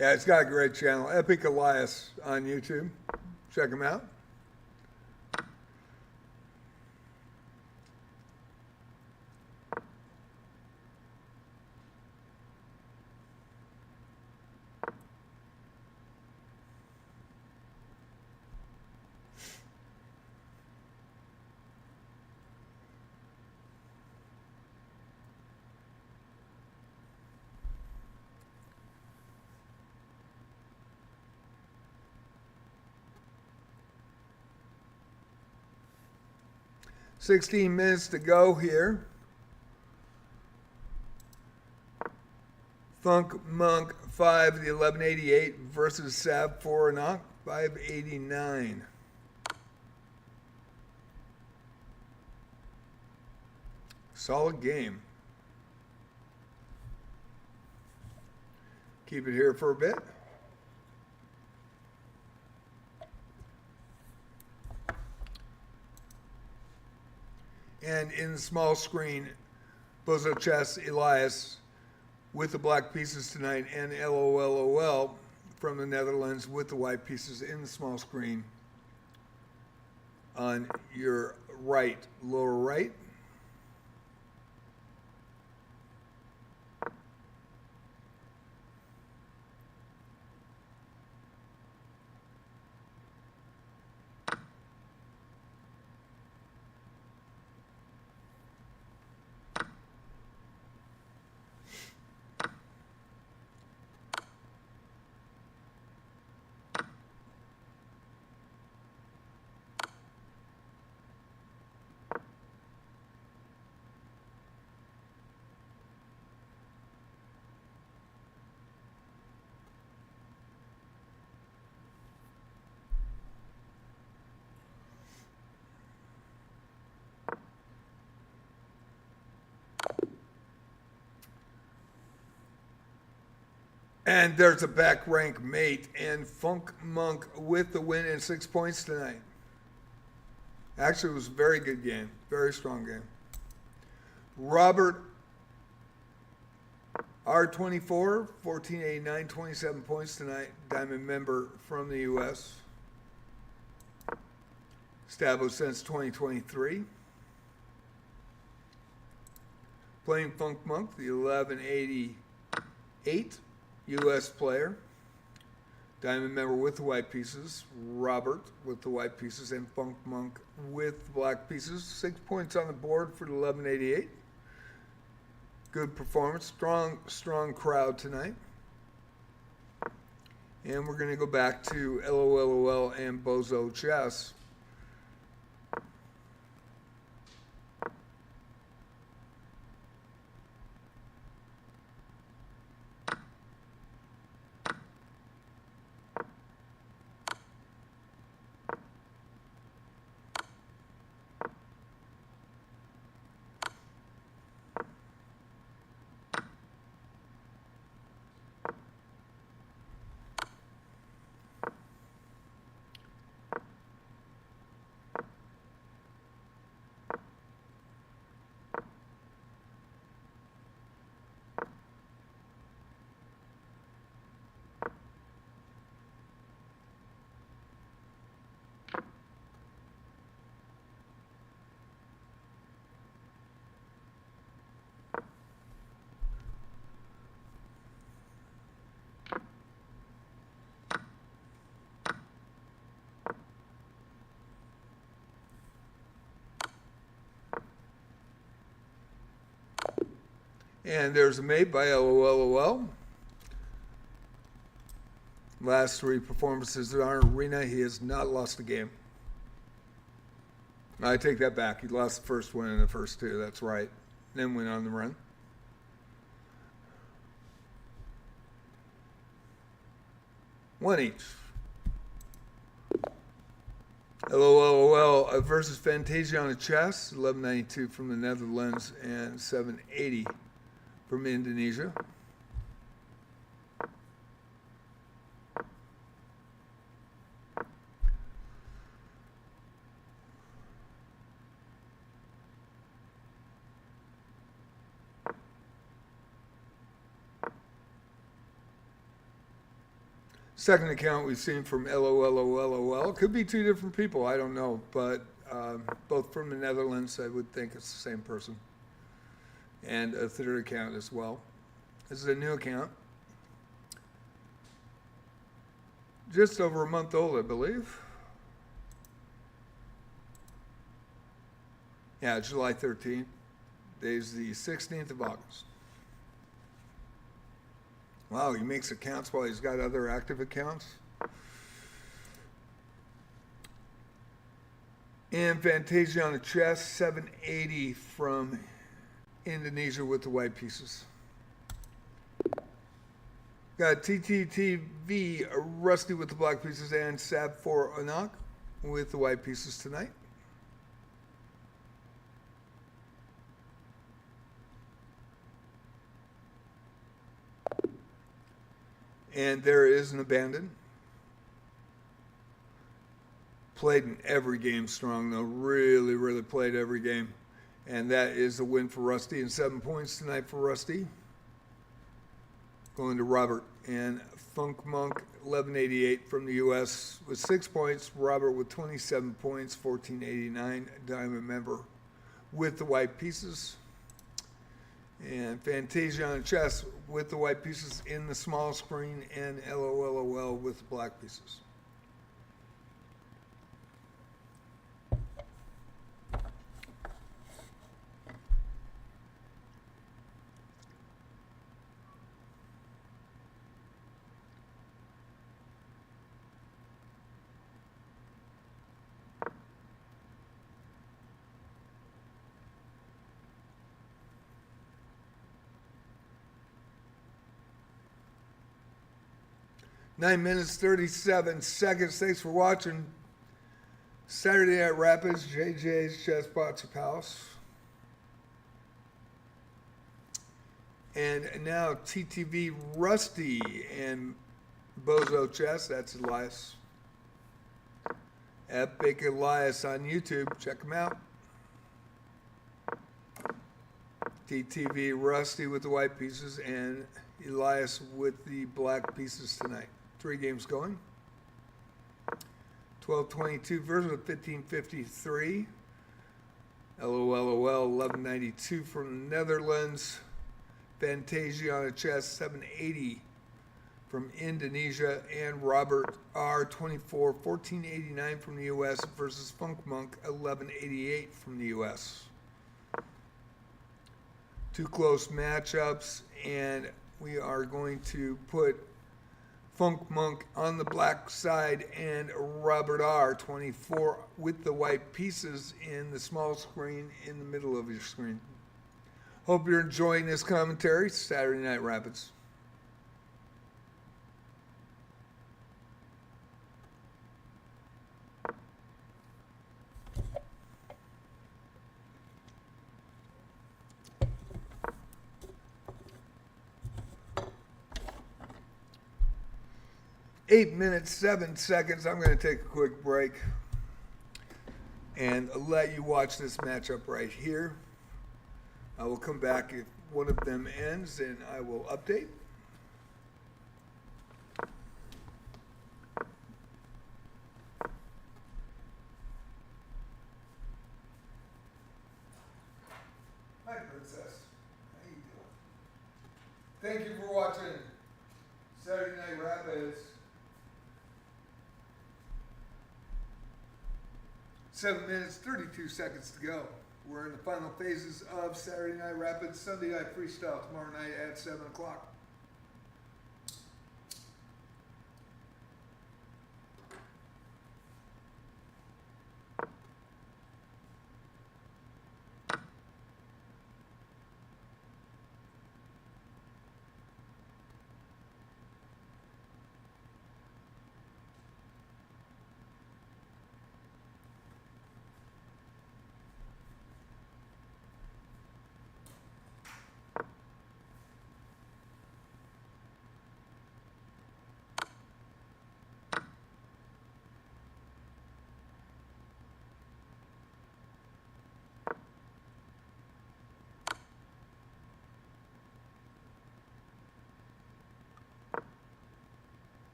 Yeah, it's got a great channel. Epic Elias on YouTube. Check him out. 16 minutes to go here. Funk Monk 5, the 1188 versus Sav 4 and 589. Solid game. Keep it here for a bit. And in the small screen, Bozo Chess Elias with the black pieces tonight, and LOLOL from the Netherlands with the white pieces in the small screen on your right, lower right. And there's a back rank mate and Funk Monk with the win and 6 points tonight. Actually, it was a very good game, very strong game. Robert R24, 1489, 27 points tonight. Diamond member from the U.S. Established since 2023. Playing Funk Monk, the 1188 U.S. player. Diamond member with the white pieces. Robert with the white pieces and Funk Monk with the black pieces. 6 points on the board for the 1188. Good performance. Strong crowd tonight. And we're going to go back to LOLOL and Bozo Chess. And there's a mate by LOLOL. Last 3 performances at Unrated Arena, he has not lost a game. I take that back. He lost the first one and the first 2. That's right. Then went on the run. One each. LOLOL versus Fantasia on the chess. 1192 from the Netherlands and 780 from Indonesia. Second account we've seen from LOLOL. Could be 2 different people, I don't know, but both from the Netherlands. I would think it's the same person. And a third account as well. This is a new account. Just over a month old, I believe. Yeah, July 13th. Today's the 16th of August. Wow, he makes accounts while he's got other active accounts. And Fantasia on the chest, 780 from Indonesia with the white pieces. Got TTTV, Rusty with the black pieces, and Sab for Anak with the white pieces tonight. And there is an abandon. Played in every game strong, though. Really, really played every game. And that is a win for Rusty, and 7 points tonight for Rusty. Going to Robert and Funk Monk, 1188 from the U.S. with 6 points. Robert with 27 points, 1489. Diamond member with the white pieces. And Fantasia on the chest with the white pieces in the small screen, and LOLOL with the black pieces. Nine minutes, 37 seconds. Thanks for watching. Saturday Night Rapids, JJ's Chess Boxer Palace. And now TTV Rusty and Bozo Chess. That's Elias. Epic Elias on YouTube. Check him out. TTV Rusty with the white pieces and Elias with the black pieces tonight. 3 games going. 1222 versus 1553. LOLOL 1192 from the Netherlands. Fantasia on a chest 780 from Indonesia, and Robert R 24 1489 from the US versus Funk Monk 1188 from the US. 2 close matchups, and we are going to put Funk Monk on the black side and Robert R 24 with the white pieces in the small screen in the middle of your screen. Hope you're enjoying this commentary. Saturday Night Rapids. Eight minutes, 7 seconds. I'm going to take a quick break and let you watch this matchup right here. I will come back if one of them ends, and I will update. Hi, Princess. How you doing? Thank you for watching Saturday Night Rapids. 7 minutes, 32 seconds to go. We're in the final phases of Saturday Night Rapids, Sunday Night Freestyle tomorrow night at 7 o'clock.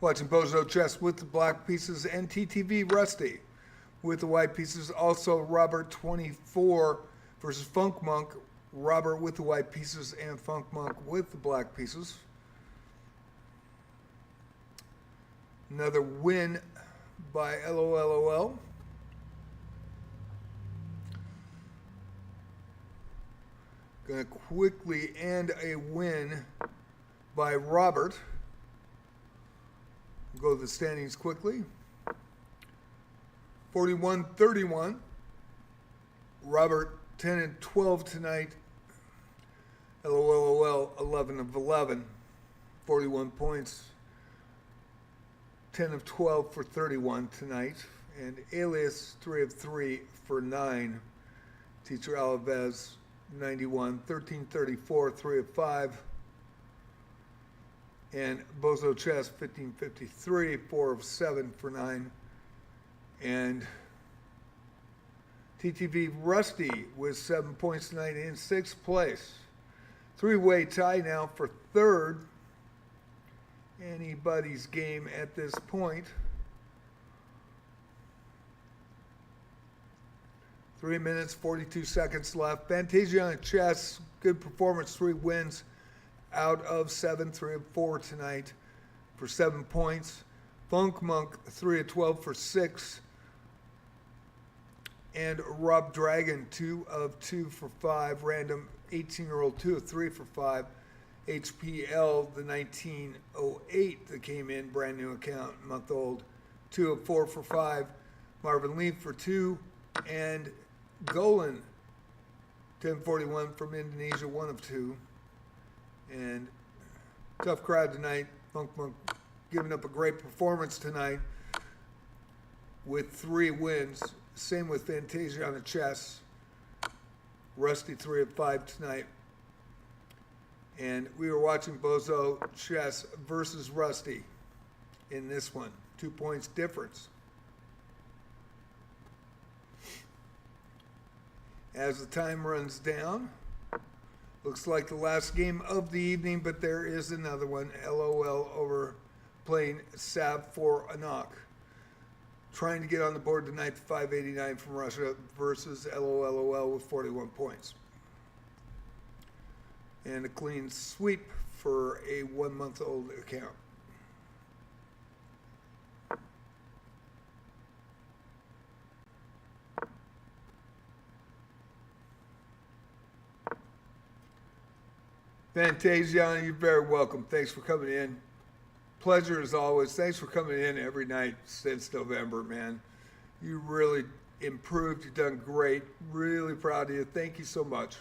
Watching Bozo Chess with the black pieces and TTV Rusty with the white pieces. Also Robert 24 versus Funk Monk. Robert with the white pieces and Funk Monk with the black pieces. Another win by LOLOL. Going to quickly end a win by Robert. Go to the standings quickly. 41-31. Robert 10 and 12 tonight. LOLOL 11 of 11. 41 points. 10 of 12 for 31 tonight. And Alias 3 of 3 for 9. Teacher Alaves 91. 13-34, 3 of 5. And Bozo Chess 15-53, 4 of 7 for 9. And TTV Rusty with 7 points tonight in 6th place. Three-way tie now for 3rd. Anybody's game at this point. 3 minutes, 42 seconds left. Fantasia on Chess, good performance, 3 wins out of 7, 3 of 4 tonight for 7 points. Funk Monk 3 of 12 for 6. And Rob Dragon 2 of 2 for 5. Random 18-year-old 2 of 3 for 5. HPL the 1908 that came in, brand new account, month old, 2 of 4 for 5. Marvin Lee for 2. And Golan 1041 from Indonesia, 1 of 2. And tough crowd tonight. Funk Monk giving up a great performance tonight with 3 wins. Same with Fantasia on the Chess. Rusty 3 of 5 tonight. And we were watching Bozo Chess versus Rusty in this one. 2 points difference. As the time runs down, looks like the last game of the evening, but there is another one. LOL over playing Sav for a knock. Trying to get on the board tonight, 589 from Russia versus LOLOL with 41 points. And a clean sweep for a 1-month-old account. Fantasia, you're very welcome. Thanks for coming in. Pleasure as always. Thanks for coming in every night since November, man. You really improved. You've done great. Really proud of you. Thank you so much.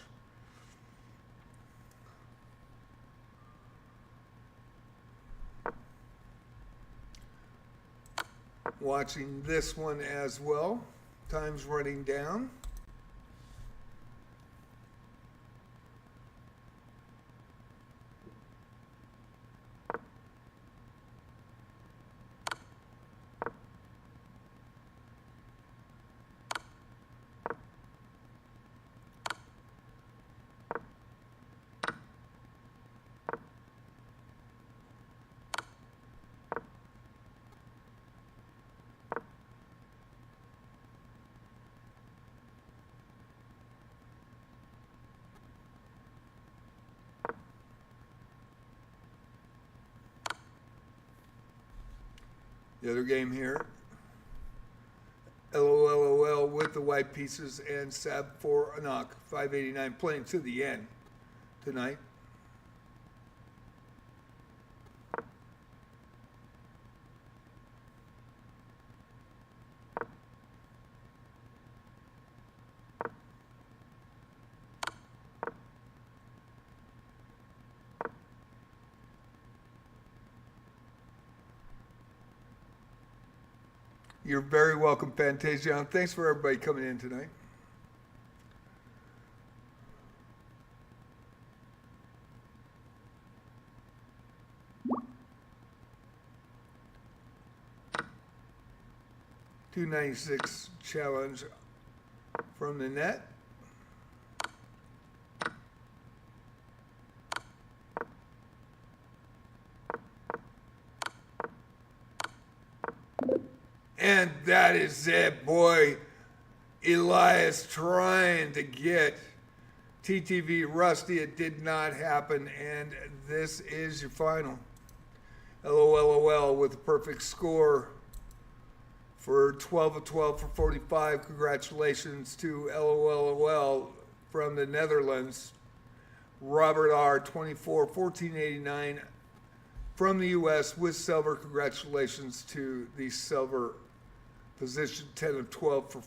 Watching this one as well. Time's running down. The other game here, LOLOL with the white pieces and Sab for a knock. 589 playing to the end tonight. You're very welcome, Fantasia. Thanks for everybody coming in tonight. $296 challenge from the net. And that is it, boy. Elias trying to get TTV Rusty. It did not happen, and this is your final. LOL with a perfect score for 12 of 12 for 45. Congratulations to LOL from the Netherlands. Robert R. 24, 1489 from the U.S. with silver. Congratulations to the silver position. 10 of 12 for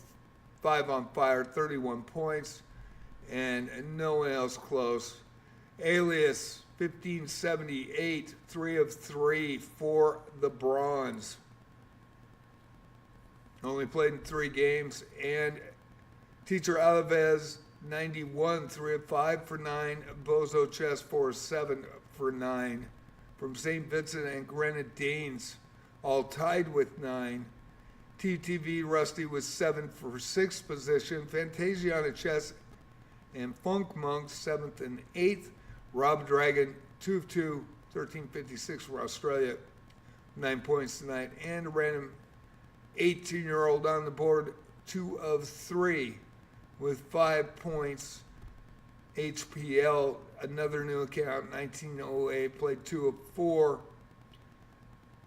5 on fire, 31 points, and no one else close. Alias 1578, 3 of 3 for the bronze. Only played in 3 games. And Teacher Alves 91, 3 of 5 for 9. Bozo Chess 4 of 7 for 9. From St. Vincent and Grenadines, all tied with 9. TTV Rusty was 7 for 6th position. Fantasiana Chess and Funk Monk 7th and 8th. Rob Dragon 2 of 2, 1356 for Australia, 9 points tonight. And a random 18-year-old on the board, 2 of 3 with 5 points. HPL, another new account, 1908, played 2 of 4.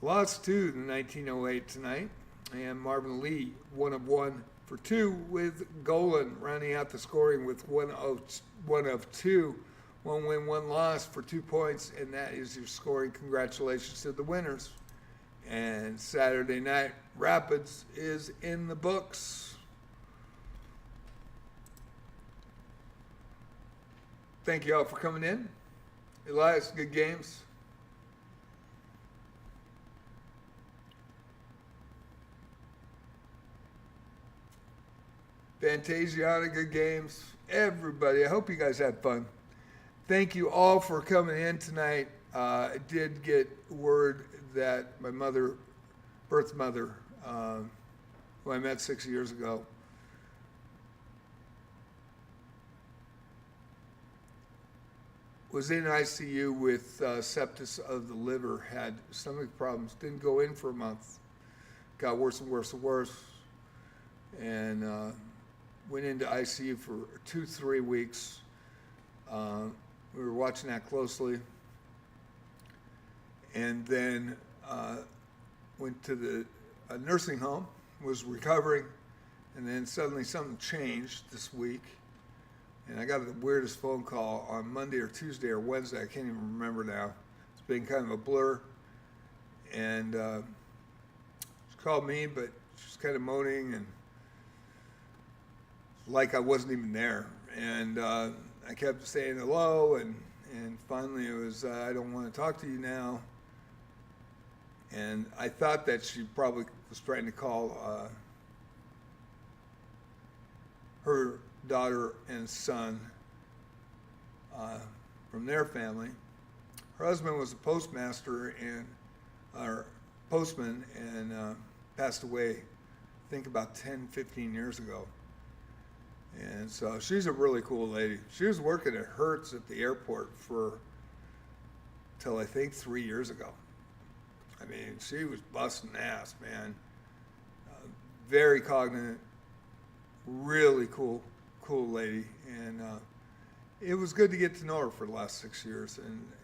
Lost to the 1908 tonight. And Marvin Lee, 1 of 1 for 2 with Golan, rounding out the scoring with 1 of 2. 1 win, 1 loss for 2 points, and that is your scoring. Congratulations to the winners. And Saturday Night Rapids is in the books. Thank you all for coming in. Elias, good games. Fantasiana, good games. Everybody, I hope you guys had fun. Thank you all for coming in tonight. I did get word that my birth mother, who I met 6 years ago, was in ICU with sepsis of the liver, had stomach problems, didn't go in for a month, got worse and worse and worse, and went into ICU for 2-3 weeks. We were watching that closely, and then went to the nursing home, was recovering, and then suddenly something changed this week, and I got the weirdest phone call on Monday or Tuesday or Wednesday. I can't even remember now. It's been kind of a blur, and she called me, but she was kind of moaning and like I wasn't even there, and I kept saying hello, and finally it was, I don't want to talk to you now. And I thought that she probably was trying to call her daughter and son from their family. Her husband was a postmaster or postman, and passed away, I think about 10-15 years ago. And so she's a really cool lady. She was working at Hertz at the airport till I think 3 years ago. I mean, she was busting ass, man. Very cognizant, really cool lady. And it was good to get to know her for the last 6 years.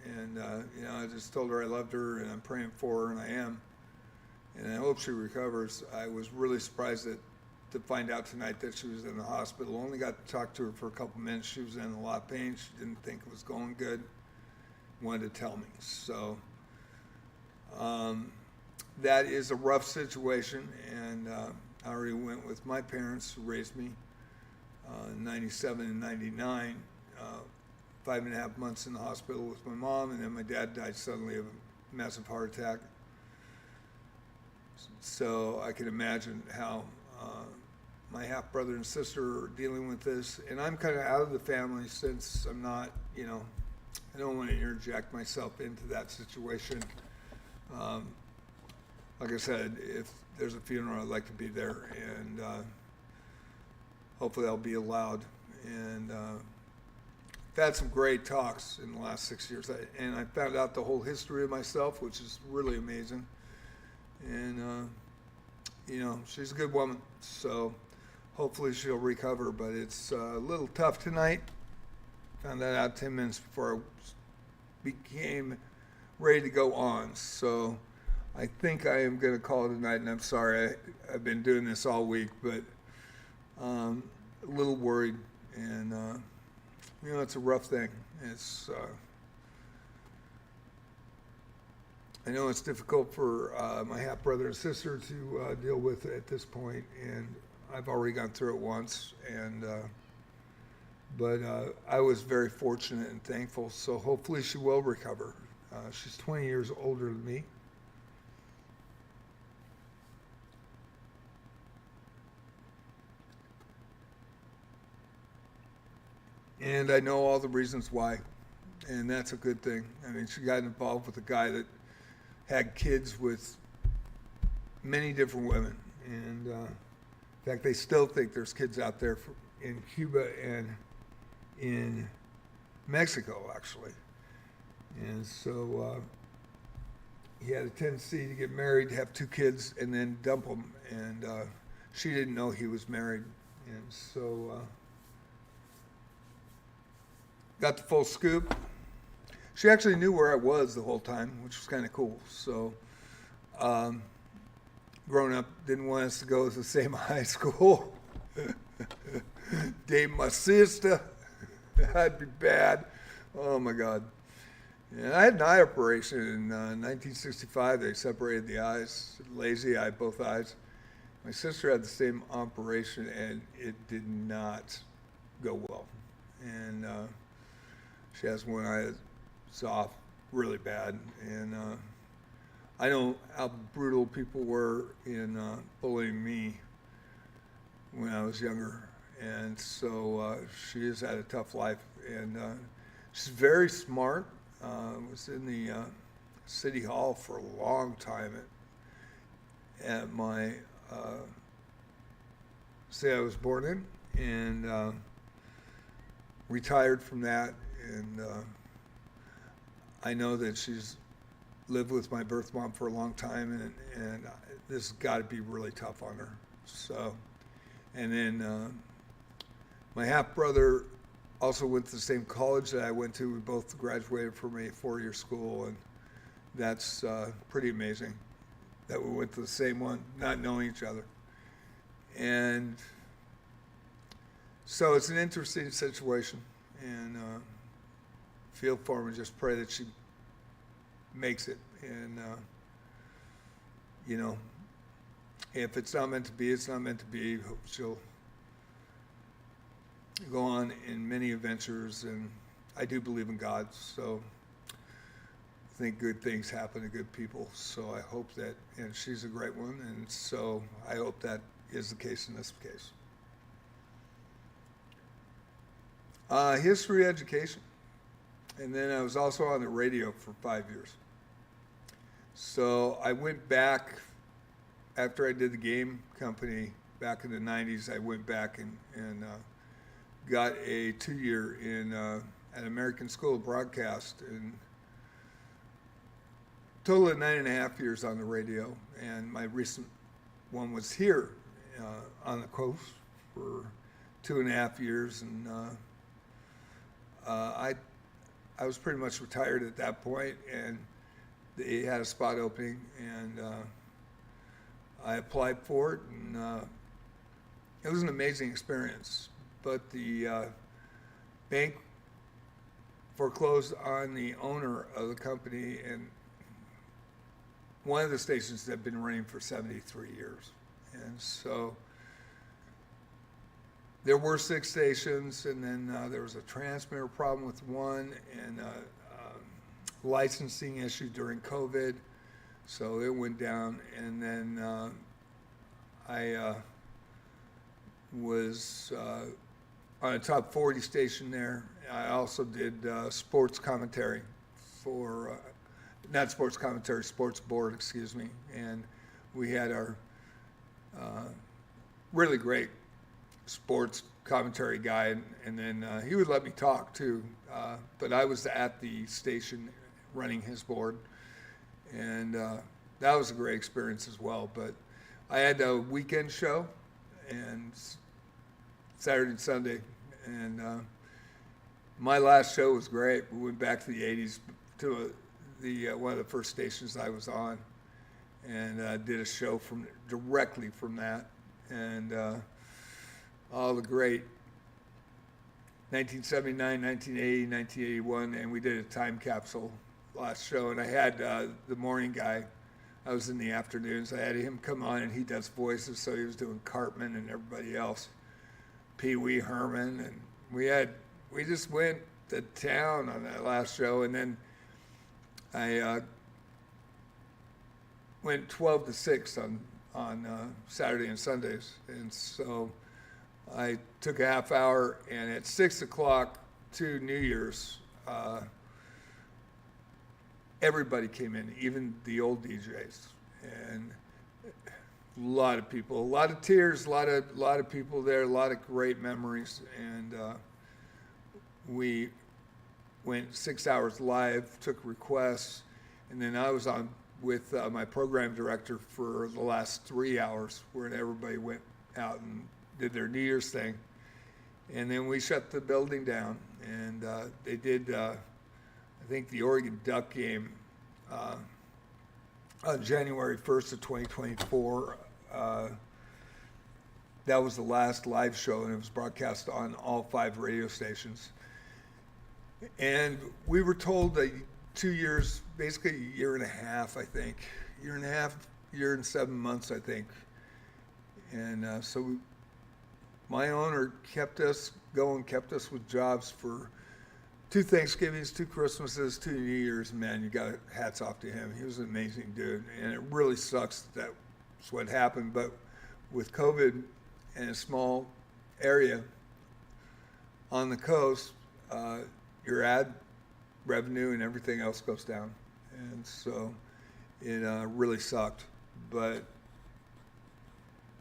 And you know, I just told her I loved her, and I'm praying for her, and I am. And I hope she recovers. I was really surprised to find out tonight that she was in the hospital. Only got to talk to her for a couple minutes. She was in a lot of pain. She didn't think it was going good. Wanted to tell me. So that is a rough situation, and I already went with my parents who raised me in 97 and 99. 5.5 months in the hospital with my mom, and then my dad died suddenly of a massive heart attack. So I can imagine how my half-brother and sister are dealing with this, and I'm kind of out of the family since I'm not, you know, I don't want to interject myself into that situation. Like I said, if there's a funeral, I'd like to be there, and hopefully I'll be allowed. And I've had some great talks in the last 6 years, and I found out the whole history of myself, which is really amazing. And she's a good woman. So hopefully she'll recover. But it's a little tough tonight. Found that out 10 minutes before I became ready to go on. So I think I am going to call it a night. And I'm sorry, I've been doing this all week, but a little worried. And, it's a rough thing. I know it's difficult for my half brother and sister to deal with at this point, and I've already gone through it once. But I was very fortunate and thankful. So hopefully she will recover. She's 20 years older than me. And I know all the reasons why, and that's a good thing. I mean, she got involved with a guy that had kids with many different women, and in fact, they still think there's kids out there in Cuba and in Mexico, actually. And so he had a tendency to get married, have 2 kids, and then dump them, and she didn't know he was married, and so got the full scoop. She actually knew where I was the whole time, which was kind of cool. So, growing up, didn't want us to go to the same high school. Date my sister. That'd be bad. Oh my God. Yeah, I had an eye operation in 1965. They separated the eyes, lazy eye, both eyes. My sister had the same operation, and it did not go well. And she has one eye that's off really bad. And I know how brutal people were in bullying me when I was younger. And so she has had a tough life. And she's very smart. Was in the city hall for a long time at my city I was born in, and retired from that. And I know that she's lived with my birth mom for a long time, and this has got to be really tough on her. So, and then my half brother also went to the same college that I went to. We both graduated from a 4-year school, and that's pretty amazing that we went to the same one, not knowing each other. And so it's an interesting situation, and feel for her and just pray that she makes it. And if it's not meant to be, it's not meant to be. She'll go on in many adventures, and I do believe in God, so I think good things happen to good people. So I hope that, and she's a great one, and so I hope that is the case in this case. History education, and then I was also on the radio for 5 years. So I went back after I did the game company back in the 90s. I went back and got a 2-year in at American School of Broadcast, and total of 9.5 years on the radio. And my recent one was here on the coast for 2.5 years, and I was pretty much retired at that point, and they had a spot opening, and I applied for it, and it was an amazing experience. But the bank foreclosed on the owner of the company, and one of the stations had been running for 73 years. And so there were 6 stations, and then there was a transmitter problem with one, and licensing issue during COVID, so it went down. And then I was on a top 40 station there. I also did sports commentary for, not sports commentary, sports board, excuse me. And we had our really great sports commentary guy, and then he would let me talk too. But I was at the station running his board, and that was a great experience as well. But I had a weekend show and Saturday and Sunday, and my last show was great. We went back to the '80s to one of the first stations I was on, and did a show directly from that, and all the great 1979, 1980, 1981, and we did a time capsule last show. And I had the morning guy. I was in the afternoons. I had him come on, and he does voices, so he was doing Cartman and everybody else, Pee Wee Herman, and we just went to town on that last show. And then I went 12 to 6 on Saturday and Sundays, and so I took a half hour, and at 6 o'clock to New Year's, everybody came in, even the old DJs, and a lot of people, a lot of tears, a lot of people there, a lot of great memories, and we went 6 hours live, took requests, and then I was on with my program director for the last 3 hours, where everybody went out and did their New Year's thing, and then we shut the building down, and they did, I think, the Oregon Duck game on January 1st of 2024. That was the last live show, and it was broadcast on all 5 radio stations. And we were told that 2 years, basically a year and a half, I think, year and 7 months, I think. And so my owner kept us going, kept us with jobs for 2 Thanksgivings, 2 Christmases, 2 New Year's. Man, you got hats off to him. He was an amazing dude. And it really sucks that's what happened. But with COVID in a small area on the coast, your ad revenue and everything else goes down. And so it really sucked. But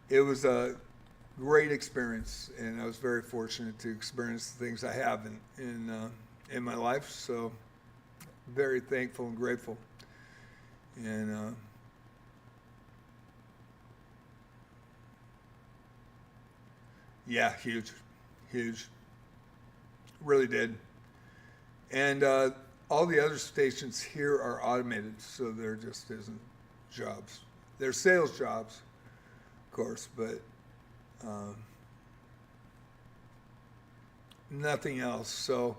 it was a great experience, and I was very fortunate to experience the things I have in my life. So very thankful and grateful. And yeah, huge, really did. And all the other stations here are automated, so there just isn't jobs. They're sales jobs, of course, but nothing else. So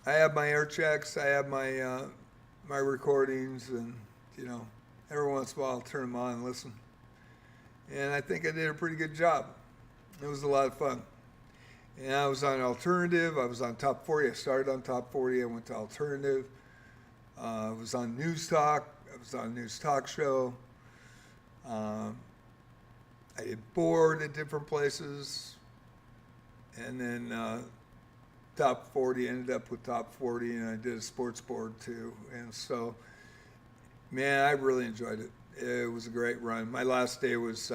I have my air checks, I have my my recordings, and every once in a while I'll turn them on and listen. And I think I did a pretty good job. It was a lot of fun. And I was on alternative. I was on top 40. I started on top 40. I went to alternative. I was on News Talk. I was on News Talk Show. I did board at different places. And then top 40, ended up with top 40, and I did a sports board too. And so, man, I really enjoyed it. It was a great run. My last day was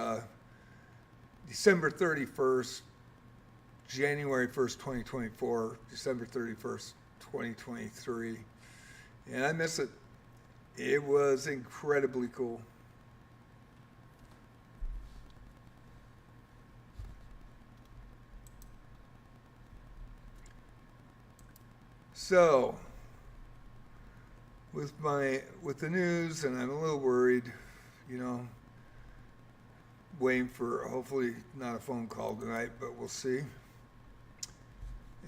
December 31st, January 1st, 2024, December 31st, 2023. And I miss it. It was incredibly cool. So, with the news, and I'm a little worried, waiting for hopefully not a phone call tonight, but we'll see.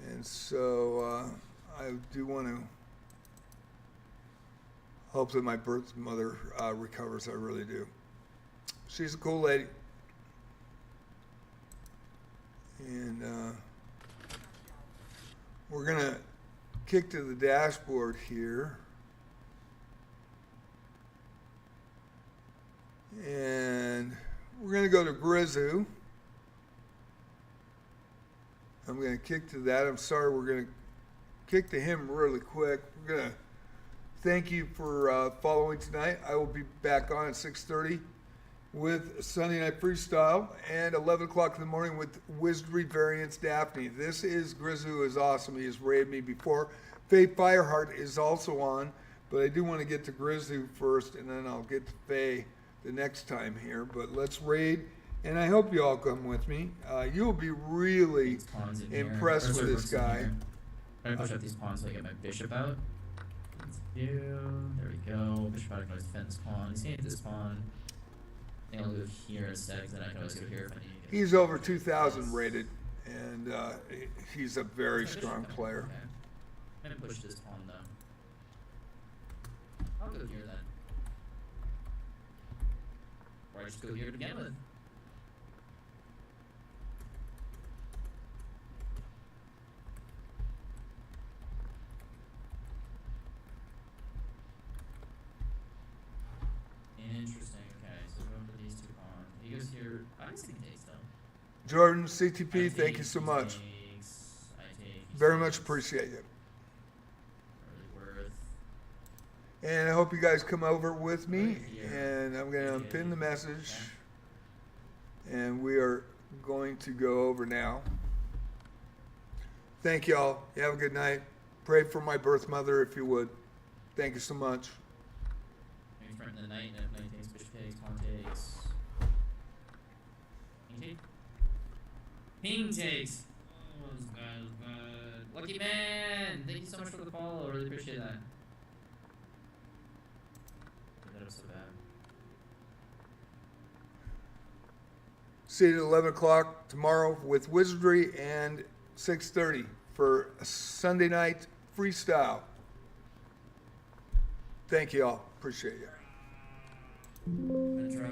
And so I do want to hope that my birth mother recovers. I really do. She's a cool lady. And we're going to kick to the dashboard here. And we're going to go to Grizzu. I'm going to kick to that. I'm sorry, we're going to kick to him really quick. We're going to thank you for following tonight. I will be back on at 6:30 with Sunday Night Freestyle, and 11 o'clock in the morning with Wizardry Variants Daphne. This is Grizzu is awesome. He has raided me before. Faye Fireheart is also on, but I do want to get to Grizzu first, and then I'll get to Faye the next time here, but let's raid. And I hope you all come with me. You'll be really These pawns in here. impressed Or with sorry, this rooks in guy. here. Try to push up these pawns so I get my bishop out. There we go. Bishop out, I can always defend this pawn. He's gonna hit this pawn. I think I'll go here instead, because then I can always go here if I need to get He's over 2,000 rated, and he's a very strong player. Okay. I'm gonna push this pawn though. I'll go here then. Or I just go here to begin with. Interesting, okay, so go for these two pawns. He goes here. I guess he can take still. Jordan, CTP, thank you so much. I take. Very much appreciate you. Really worth. And I hope you guys come over with me, Right here. and I'm going to Okay. unpin the message, and we are going to go over now. Thank y'all. You have a good night. Pray for my birth mother if you would. Thank you so much. Maybe front in the knight, knight takes, bishop takes, pawn takes. King take? King takes! Oh, that was good, that was good. Lucky man! Thank you so much for the follow, I really appreciate that. That was so bad. See you at 11 o'clock tomorrow with Wizardry and 6:30 for a Sunday night freestyle. Thank you all. Appreciate you. I'm gonna try